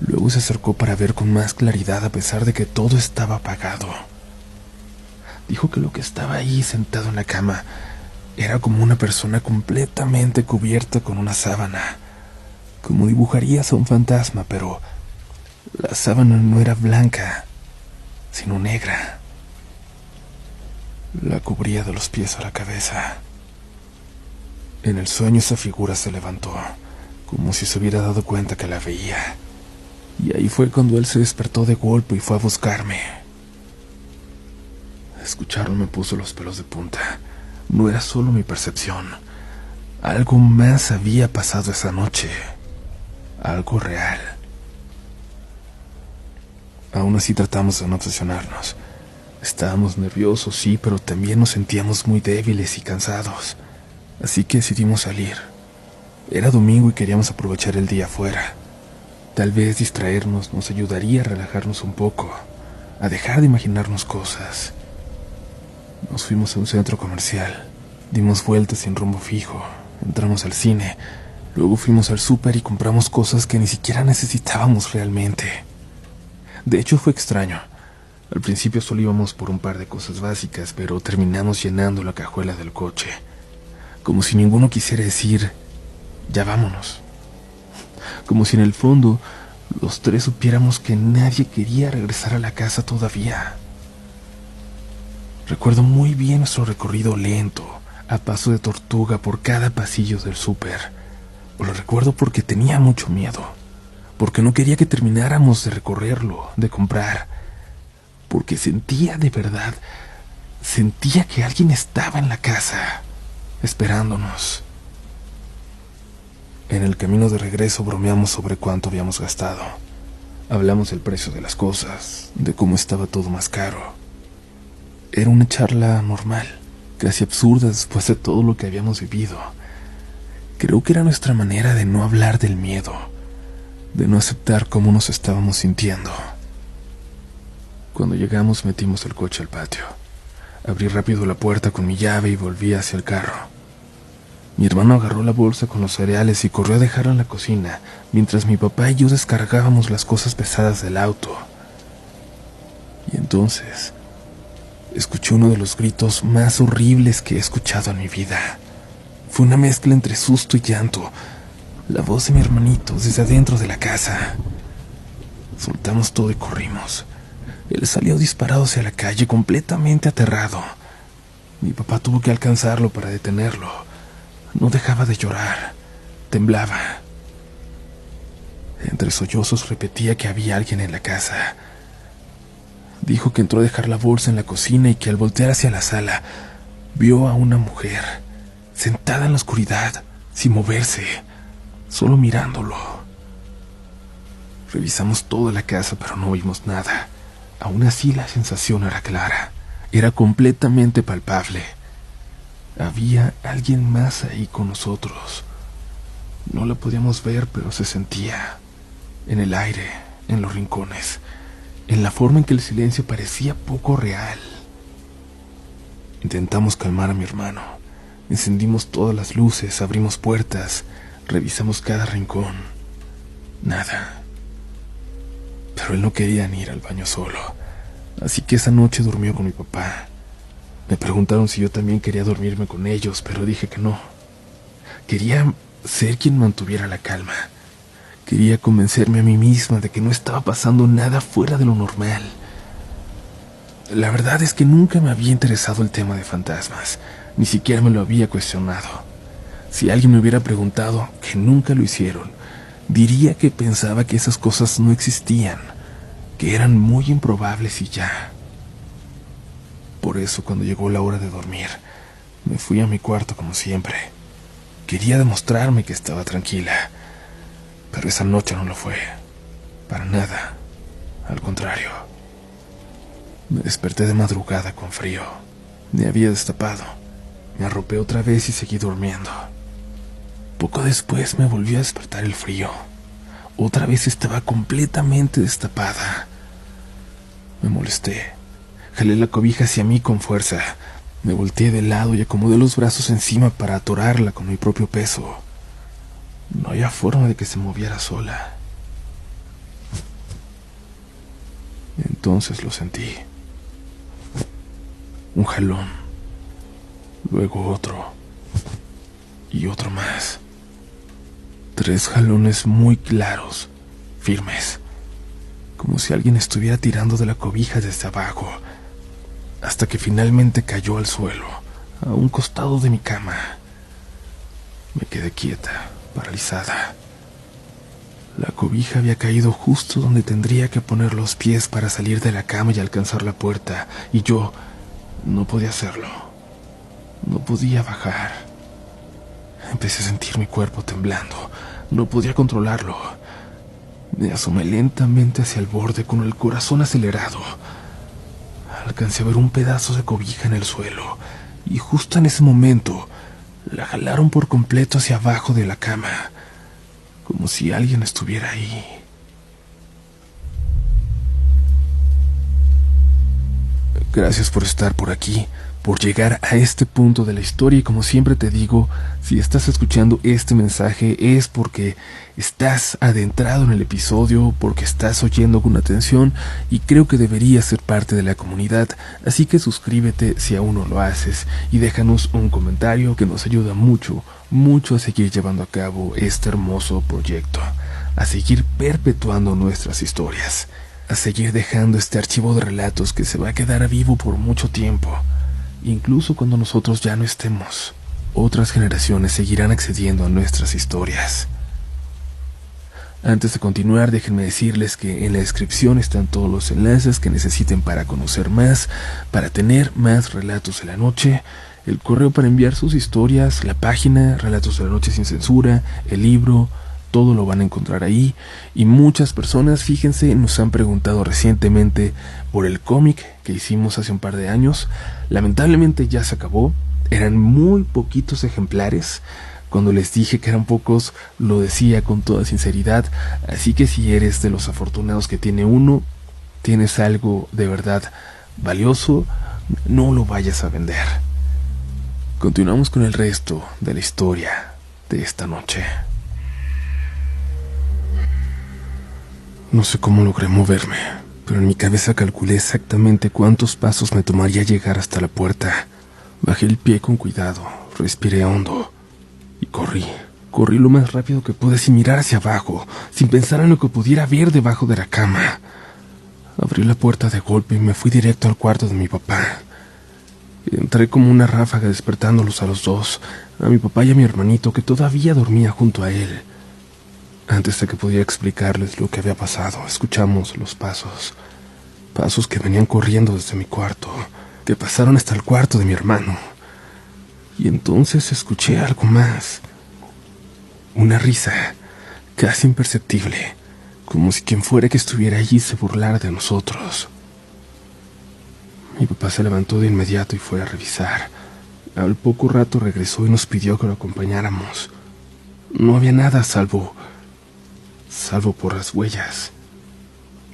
S3: Luego se acercó para ver con más claridad a pesar de que todo estaba apagado. Dijo que lo que estaba ahí sentado en la cama era como una persona completamente cubierta con una sábana, como dibujarías a un fantasma, pero la sábana no era blanca, sino negra. La cubría de los pies a la cabeza. En el sueño esa figura se levantó, como si se hubiera dado cuenta que la veía. Y ahí fue cuando él se despertó de golpe y fue a buscarme. Escucharlo me puso los pelos de punta. No era solo mi percepción. Algo más había pasado esa noche. Algo real. Aún así tratamos de no obsesionarnos. Estábamos nerviosos, sí, pero también nos sentíamos muy débiles y cansados. Así que decidimos salir. Era domingo y queríamos aprovechar el día afuera. Tal vez distraernos nos ayudaría a relajarnos un poco, a dejar de imaginarnos cosas. Nos fuimos a un centro comercial, dimos vueltas sin rumbo fijo, entramos al cine, luego fuimos al súper y compramos cosas que ni siquiera necesitábamos realmente. De hecho fue extraño. Al principio solo íbamos por un par de cosas básicas, pero terminamos llenando la cajuela del coche, como si ninguno quisiera decir, ya vámonos. Como si en el fondo los tres supiéramos que nadie quería regresar a la casa todavía. Recuerdo muy bien nuestro recorrido lento, a paso de tortuga por cada pasillo del súper, Lo recuerdo porque tenía mucho miedo, porque no quería que termináramos de recorrerlo, de comprar, porque sentía de verdad, sentía que alguien estaba en la casa, esperándonos. En el camino de regreso bromeamos sobre cuánto habíamos gastado. Hablamos del precio de las cosas, de cómo estaba todo más caro. Era una charla normal, casi absurda después de todo lo que habíamos vivido. Creo que era nuestra manera de no hablar del miedo, de no aceptar cómo nos estábamos sintiendo. Cuando llegamos metimos el coche al patio. Abrí rápido la puerta con mi llave y volví hacia el carro. Mi hermano agarró la bolsa con los cereales y corrió a dejarla en la cocina, mientras mi papá y yo descargábamos las cosas pesadas del auto. Y entonces escuché uno de los gritos más horribles que he escuchado en mi vida. Fue una mezcla entre susto y llanto. La voz de mi hermanito desde adentro de la casa. Soltamos todo y corrimos. Él salió disparado hacia la calle, completamente aterrado. Mi papá tuvo que alcanzarlo para detenerlo. No dejaba de llorar. Temblaba. Entre sollozos repetía que había alguien en la casa. Dijo que entró a dejar la bolsa en la cocina y que al voltear hacia la sala vio a una mujer sentada en la oscuridad, sin moverse, solo mirándolo. Revisamos toda la casa, pero no vimos nada. Aún así la sensación era clara, era completamente palpable. Había alguien más ahí con nosotros. No la podíamos ver, pero se sentía. En el aire, en los rincones, en la forma en que el silencio parecía poco real. Intentamos calmar a mi hermano. Encendimos todas las luces, abrimos puertas, revisamos cada rincón. Nada. Pero él no quería ni ir al baño solo, así que esa noche durmió con mi papá. Me preguntaron si yo también quería dormirme con ellos, pero dije que no. Quería ser quien mantuviera la calma. Quería convencerme a mí misma de que no estaba pasando nada fuera de lo normal. La verdad es que nunca me había interesado el tema de fantasmas, ni siquiera me lo había cuestionado. Si alguien me hubiera preguntado, que nunca lo hicieron, diría que pensaba que esas cosas no existían, que eran muy improbables y ya. Por eso, cuando llegó la hora de dormir, me fui a mi cuarto como siempre. Quería demostrarme que estaba tranquila, pero esa noche no lo fue. Para nada. Al contrario. Me desperté de madrugada con frío. Me había destapado. Me arropé otra vez y seguí durmiendo. Poco después me volvió a despertar el frío. Otra vez estaba completamente destapada. Me molesté. Jalé la cobija hacia mí con fuerza. Me volteé de lado y acomodé los brazos encima para atorarla con mi propio peso. No había forma de que se moviera sola. Entonces lo sentí. Un jalón. Luego otro. Y otro más. 3 jalones muy claros, firmes. Como si alguien estuviera tirando de la cobija desde abajo. Hasta que finalmente cayó al suelo, a un costado de mi cama. Me quedé quieta, paralizada. La cobija había caído justo donde tendría que poner los pies para salir de la cama y alcanzar la puerta, y yo no podía hacerlo. No podía bajar. Empecé a sentir mi cuerpo temblando. No podía controlarlo. Me asomé lentamente hacia el borde con el corazón acelerado. Alcancé a ver un pedazo de cobija en el suelo, y justo en ese momento la jalaron por completo hacia abajo de la cama, como si alguien estuviera ahí. Gracias por estar por aquí, por llegar a este punto de la historia, y como siempre te digo, si estás escuchando este mensaje es porque estás adentrado en el episodio, porque estás oyendo con atención y creo que deberías ser parte de la comunidad, así que suscríbete si aún no lo haces y déjanos un comentario que nos ayuda mucho, mucho a seguir llevando a cabo este hermoso proyecto, a seguir perpetuando nuestras historias, a seguir dejando este archivo de relatos que se va a quedar vivo por mucho tiempo, incluso cuando nosotros ya no estemos. otras generaciones seguirán accediendo a nuestras historias. Antes de continuar, déjenme decirles que en la descripción están todos los enlaces que necesiten para conocer más, para tener más relatos de la noche, el correo para enviar sus historias, la página Relatos de la Noche Sin Censura, el libro, todo lo van a encontrar ahí. Y muchas personas, fíjense, nos han preguntado recientemente por el cómic que hicimos hace un par de años. Lamentablemente ya se acabó, eran muy poquitos ejemplares. Cuando les dije que eran pocos, lo decía con toda sinceridad, así que si eres de los afortunados que tiene uno, tienes algo de verdad valioso, no lo vayas a vender. Continuamos con el resto de la historia de esta noche. No sé cómo logré moverme, pero en mi cabeza calculé exactamente cuántos pasos me tomaría llegar hasta la puerta. Bajé el pie con cuidado, respiré hondo y corrí. Corrí lo más rápido que pude sin mirar hacia abajo, sin pensar en lo que pudiera ver debajo de la cama. Abrí la puerta de golpe y me fui directo al cuarto de mi papá. Entré como una ráfaga despertándolos a los dos, a mi papá y a mi hermanito que todavía dormía junto a él. Antes de que pudiera explicarles lo que había pasado, escuchamos los pasos. Pasos que venían corriendo desde mi cuarto, que pasaron hasta el cuarto de mi hermano. Y entonces escuché algo más. Una risa, casi imperceptible, como si quien fuera que estuviera allí se burlara de nosotros. Mi papá se levantó de inmediato y fue a revisar. Al poco rato regresó y nos pidió que lo acompañáramos. No había nada salvo por las huellas.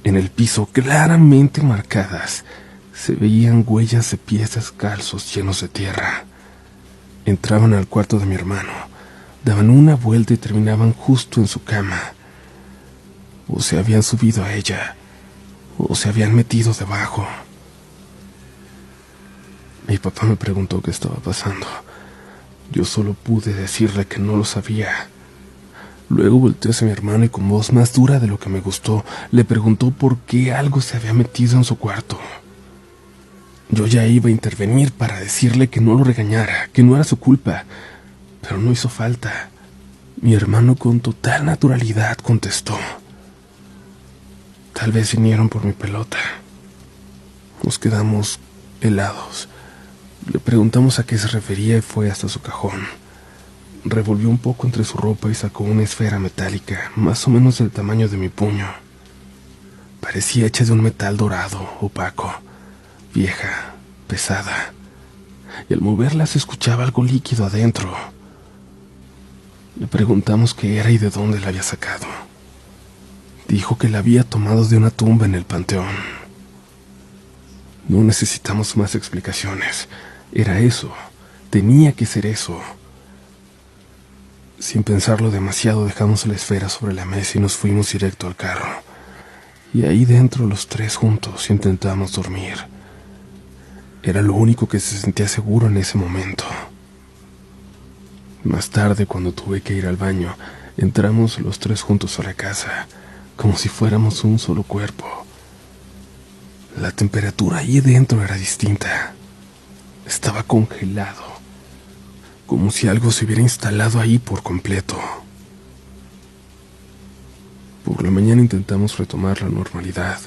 S3: En el piso, claramente marcadas, se veían huellas de pies descalzos llenos de tierra. Entraban al cuarto de mi hermano, daban una vuelta y terminaban justo en su cama. O se habían subido a ella, o se habían metido debajo. Mi papá me preguntó qué estaba pasando. Yo solo pude decirle que no lo sabía. Luego volteó hacia mi hermano y con voz más dura de lo que me gustó, le preguntó por qué algo se había metido en su cuarto. Yo ya iba a intervenir para decirle que no lo regañara, que no era su culpa, pero no hizo falta. Mi hermano con total naturalidad contestó: tal vez vinieron por mi pelota. Nos quedamos helados. Le preguntamos a qué se refería y fue hasta su cajón. Revolvió un poco entre su ropa y sacó una esfera metálica, más o menos del tamaño de mi puño. Parecía hecha de un metal dorado, opaco, vieja, pesada, y al moverla se escuchaba algo líquido adentro. Le preguntamos qué era y de dónde la había sacado. Dijo que la había tomado de una tumba en el panteón. No necesitamos más explicaciones. Era eso. Tenía que ser eso. Sin pensarlo demasiado, dejamos la esfera sobre la mesa y nos fuimos directo al carro. Y ahí dentro, los tres juntos, intentamos dormir. Era lo único que se sentía seguro en ese momento. Más tarde, cuando tuve que ir al baño, entramos los tres juntos a la casa, como si fuéramos un solo cuerpo. La temperatura ahí dentro era distinta. Estaba congelado, como si algo se hubiera instalado ahí por completo. Por la mañana intentamos retomar la normalidad.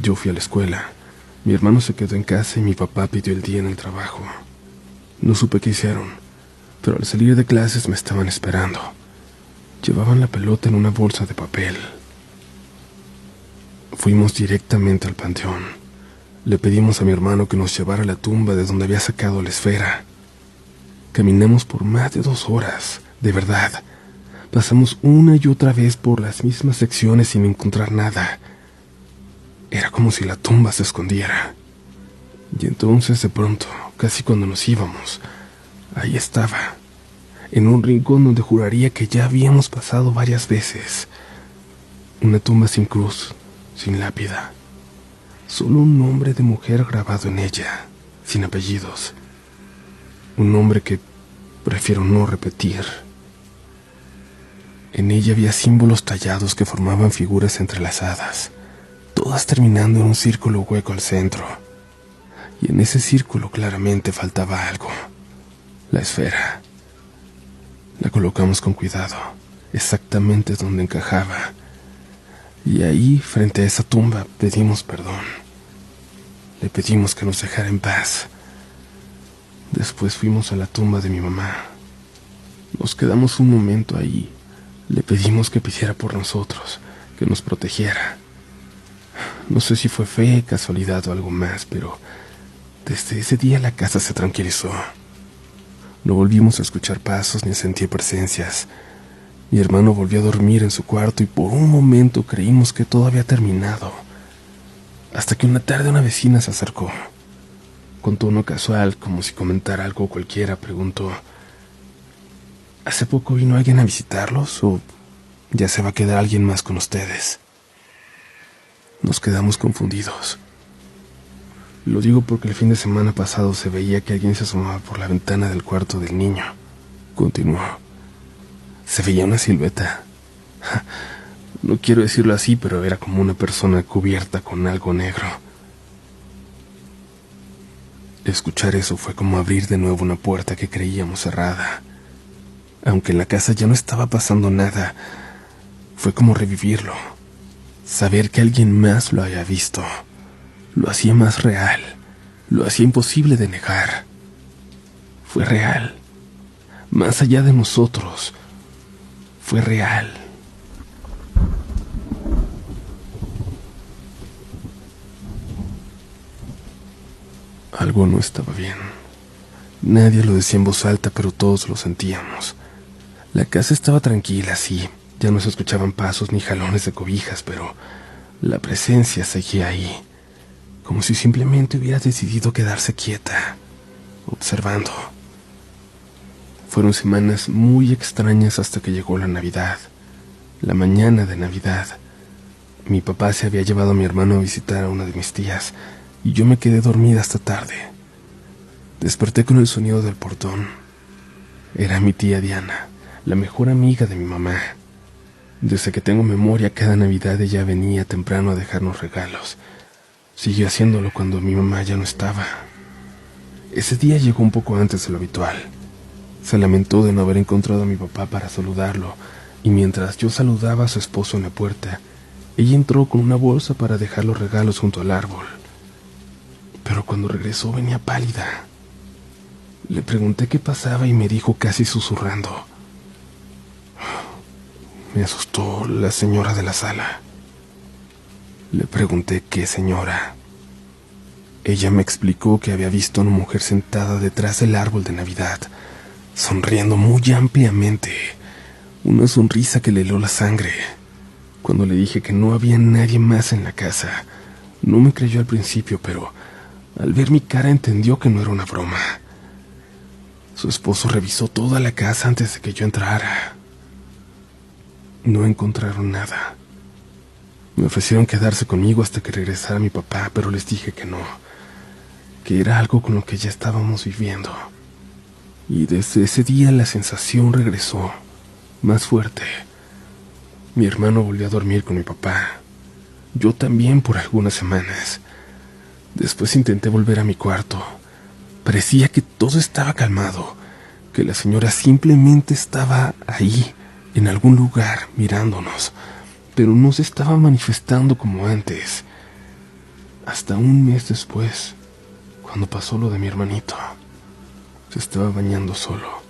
S3: Yo fui a la escuela, mi hermano se quedó en casa y mi papá pidió el día en el trabajo. No supe qué hicieron, pero al salir de clases me estaban esperando. Llevaban la pelota en una bolsa de papel. Fuimos directamente al panteón. Le pedimos a mi hermano que nos llevara a la tumba de donde había sacado la esfera. Caminamos por más de 2 horas, de verdad. Pasamos una y otra vez por las mismas secciones sin encontrar nada. Era como si la tumba se escondiera. Y entonces, de pronto, casi cuando nos íbamos, ahí estaba, en un rincón donde juraría que ya habíamos pasado varias veces. Una tumba sin cruz, sin lápida. Solo un nombre de mujer grabado en ella, sin apellidos. Un nombre que prefiero no repetir. En ella había símbolos tallados que formaban figuras entrelazadas, todas terminando en un círculo hueco al centro. Y en ese círculo claramente faltaba algo. la esfera. La colocamos con cuidado, exactamente donde encajaba. Y ahí, frente a esa tumba, pedimos perdón. Le pedimos que nos dejara en paz. Después fuimos a la tumba de mi mamá. Nos quedamos un momento ahí. Le pedimos que pidiera por nosotros, que nos protegiera. No sé si fue fe, casualidad o algo más, pero desde ese día la casa se tranquilizó. No volvimos a escuchar pasos ni a sentir presencias. Mi hermano volvió a dormir en su cuarto y por un momento creímos que todo había terminado. Hasta que una tarde una vecina se acercó. Con tono casual, como si comentara algo cualquiera, preguntó: ¿hace poco vino alguien a visitarlos o ya se va a quedar alguien más con ustedes? Nos quedamos confundidos. Lo digo porque el fin de semana pasado se veía que alguien se asomaba por la ventana del cuarto del niño. Continuó. Se veía una silueta. No quiero decirlo así, pero era como una persona cubierta con algo negro. Escuchar eso fue como abrir de nuevo una puerta que creíamos cerrada. Aunque en la casa ya no estaba pasando nada, fue como revivirlo. Saber que alguien más lo había visto lo hacía más real, lo hacía imposible de negar. Fue real, más allá de nosotros, fue real. Algo no estaba bien. Nadie lo decía en voz alta, pero todos lo sentíamos. La casa estaba tranquila, sí, ya no se escuchaban pasos ni jalones de cobijas, pero la presencia seguía ahí, como si simplemente hubiera decidido quedarse quieta, observando. Fueron semanas muy extrañas hasta que llegó la Navidad, la mañana de Navidad. Mi papá se había llevado a mi hermano a visitar a una de mis tías, y yo me quedé dormida hasta tarde. Desperté con el sonido del portón. Era mi tía Diana, la mejor amiga de mi mamá. Desde que tengo memoria, cada Navidad ella venía temprano a dejarnos regalos. Siguió haciéndolo cuando mi mamá ya no estaba. Ese día llegó un poco antes de lo habitual. Se lamentó de no haber encontrado a mi papá para saludarlo, y mientras yo saludaba a su esposo en la puerta, ella entró con una bolsa para dejar los regalos junto al árbol. Pero cuando regresó venía pálida. Le pregunté qué pasaba y me dijo casi susurrando: me asustó la señora de la sala. Le pregunté qué señora. Ella me explicó que había visto a una mujer sentada detrás del árbol de Navidad, sonriendo muy ampliamente, una sonrisa que le heló la sangre. Cuando le dije que no había nadie más en la casa, no me creyó al principio, pero al ver mi cara entendió que no era una broma. Su esposo revisó toda la casa antes de que yo entrara. No encontraron nada. Me ofrecieron quedarse conmigo hasta que regresara mi papá, pero les dije que no, que era algo con lo que ya estábamos viviendo. Y desde ese día la sensación regresó, más fuerte. Mi hermano volvió a dormir con mi papá. Yo también por algunas semanas. Después intenté volver a mi cuarto. Parecía que todo estaba calmado, que la señora simplemente estaba ahí, en algún lugar, mirándonos, pero no se estaba manifestando como antes. Hasta un mes después, cuando pasó lo de mi hermanito, se estaba bañando solo.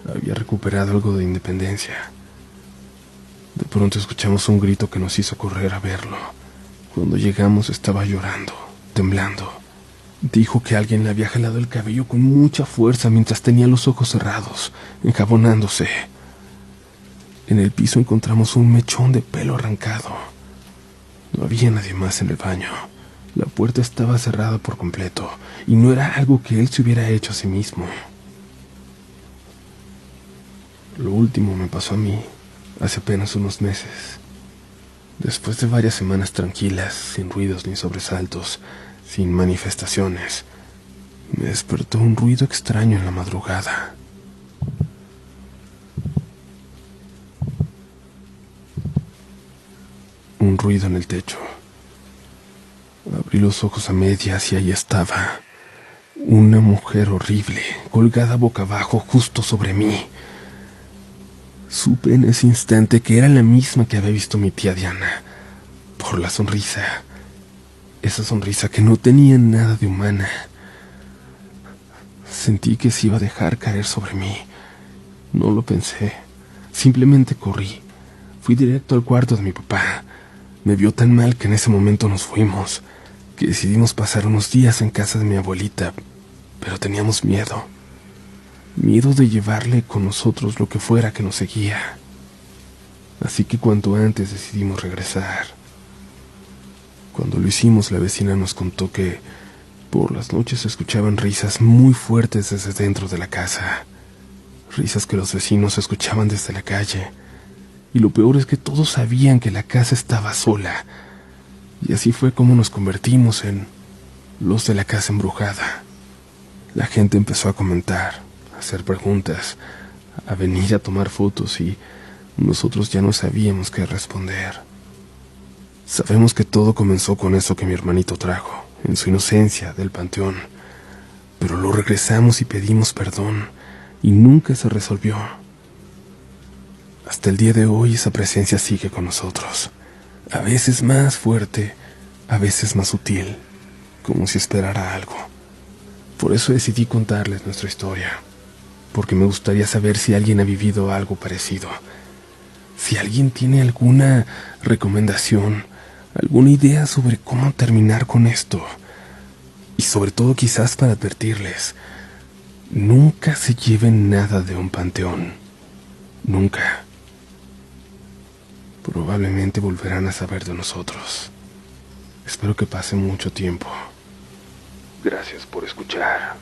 S3: Había recuperado algo de independencia. De pronto escuchamos un grito que nos hizo correr a verlo. Cuando llegamos estaba llorando, temblando. Dijo que alguien le había jalado el cabello con mucha fuerza mientras tenía los ojos cerrados, enjabonándose. En el piso encontramos un mechón de pelo arrancado. No había nadie más en el baño. La puerta estaba cerrada por completo, y no era algo que él se hubiera hecho a sí mismo. Lo último me pasó a mí, hace apenas unos meses. Después de varias semanas tranquilas, sin ruidos ni sobresaltos, sin manifestaciones, me despertó un ruido extraño en la madrugada. Un ruido en el techo. Abrí los ojos a medias y ahí estaba, Una mujer horrible, colgada boca abajo justo sobre mí. Supe en ese instante que era la misma que había visto mi tía Diana, por la sonrisa. Esa sonrisa que no tenía nada de humana. Sentí que se iba a dejar caer sobre mí. No lo pensé. Simplemente corrí. Fui directo al cuarto de mi papá. Me vio tan mal que en ese momento nos fuimos, que decidimos pasar unos días en casa de mi abuelita, pero teníamos miedo. Miedo de llevarle con nosotros lo que fuera que nos seguía. Así que cuanto antes decidimos regresar. Cuando lo hicimos, la vecina nos contó que por las noches se escuchaban risas muy fuertes desde dentro de la casa. Risas que los vecinos escuchaban desde la calle. Y lo peor es que todos sabían que la casa estaba sola. Y así fue como nos convertimos en los de la casa embrujada. La gente empezó a comentar, a hacer preguntas, a venir a tomar fotos y nosotros ya no sabíamos qué responder. Sabemos que todo comenzó con eso que mi hermanito trajo, en su inocencia, del panteón. Pero lo regresamos y pedimos perdón, y nunca se resolvió. Hasta el día de hoy esa presencia sigue con nosotros. A veces más fuerte, a veces más sutil, como si esperara algo. Por eso decidí contarles nuestra historia, porque me gustaría saber si alguien ha vivido algo parecido. Si alguien tiene alguna recomendación, alguna idea sobre cómo terminar con esto. Y sobre todo quizás para advertirles, nunca se lleven nada de un panteón. Nunca. Probablemente volverán a saber de nosotros. Espero que pase mucho tiempo. Gracias por escuchar.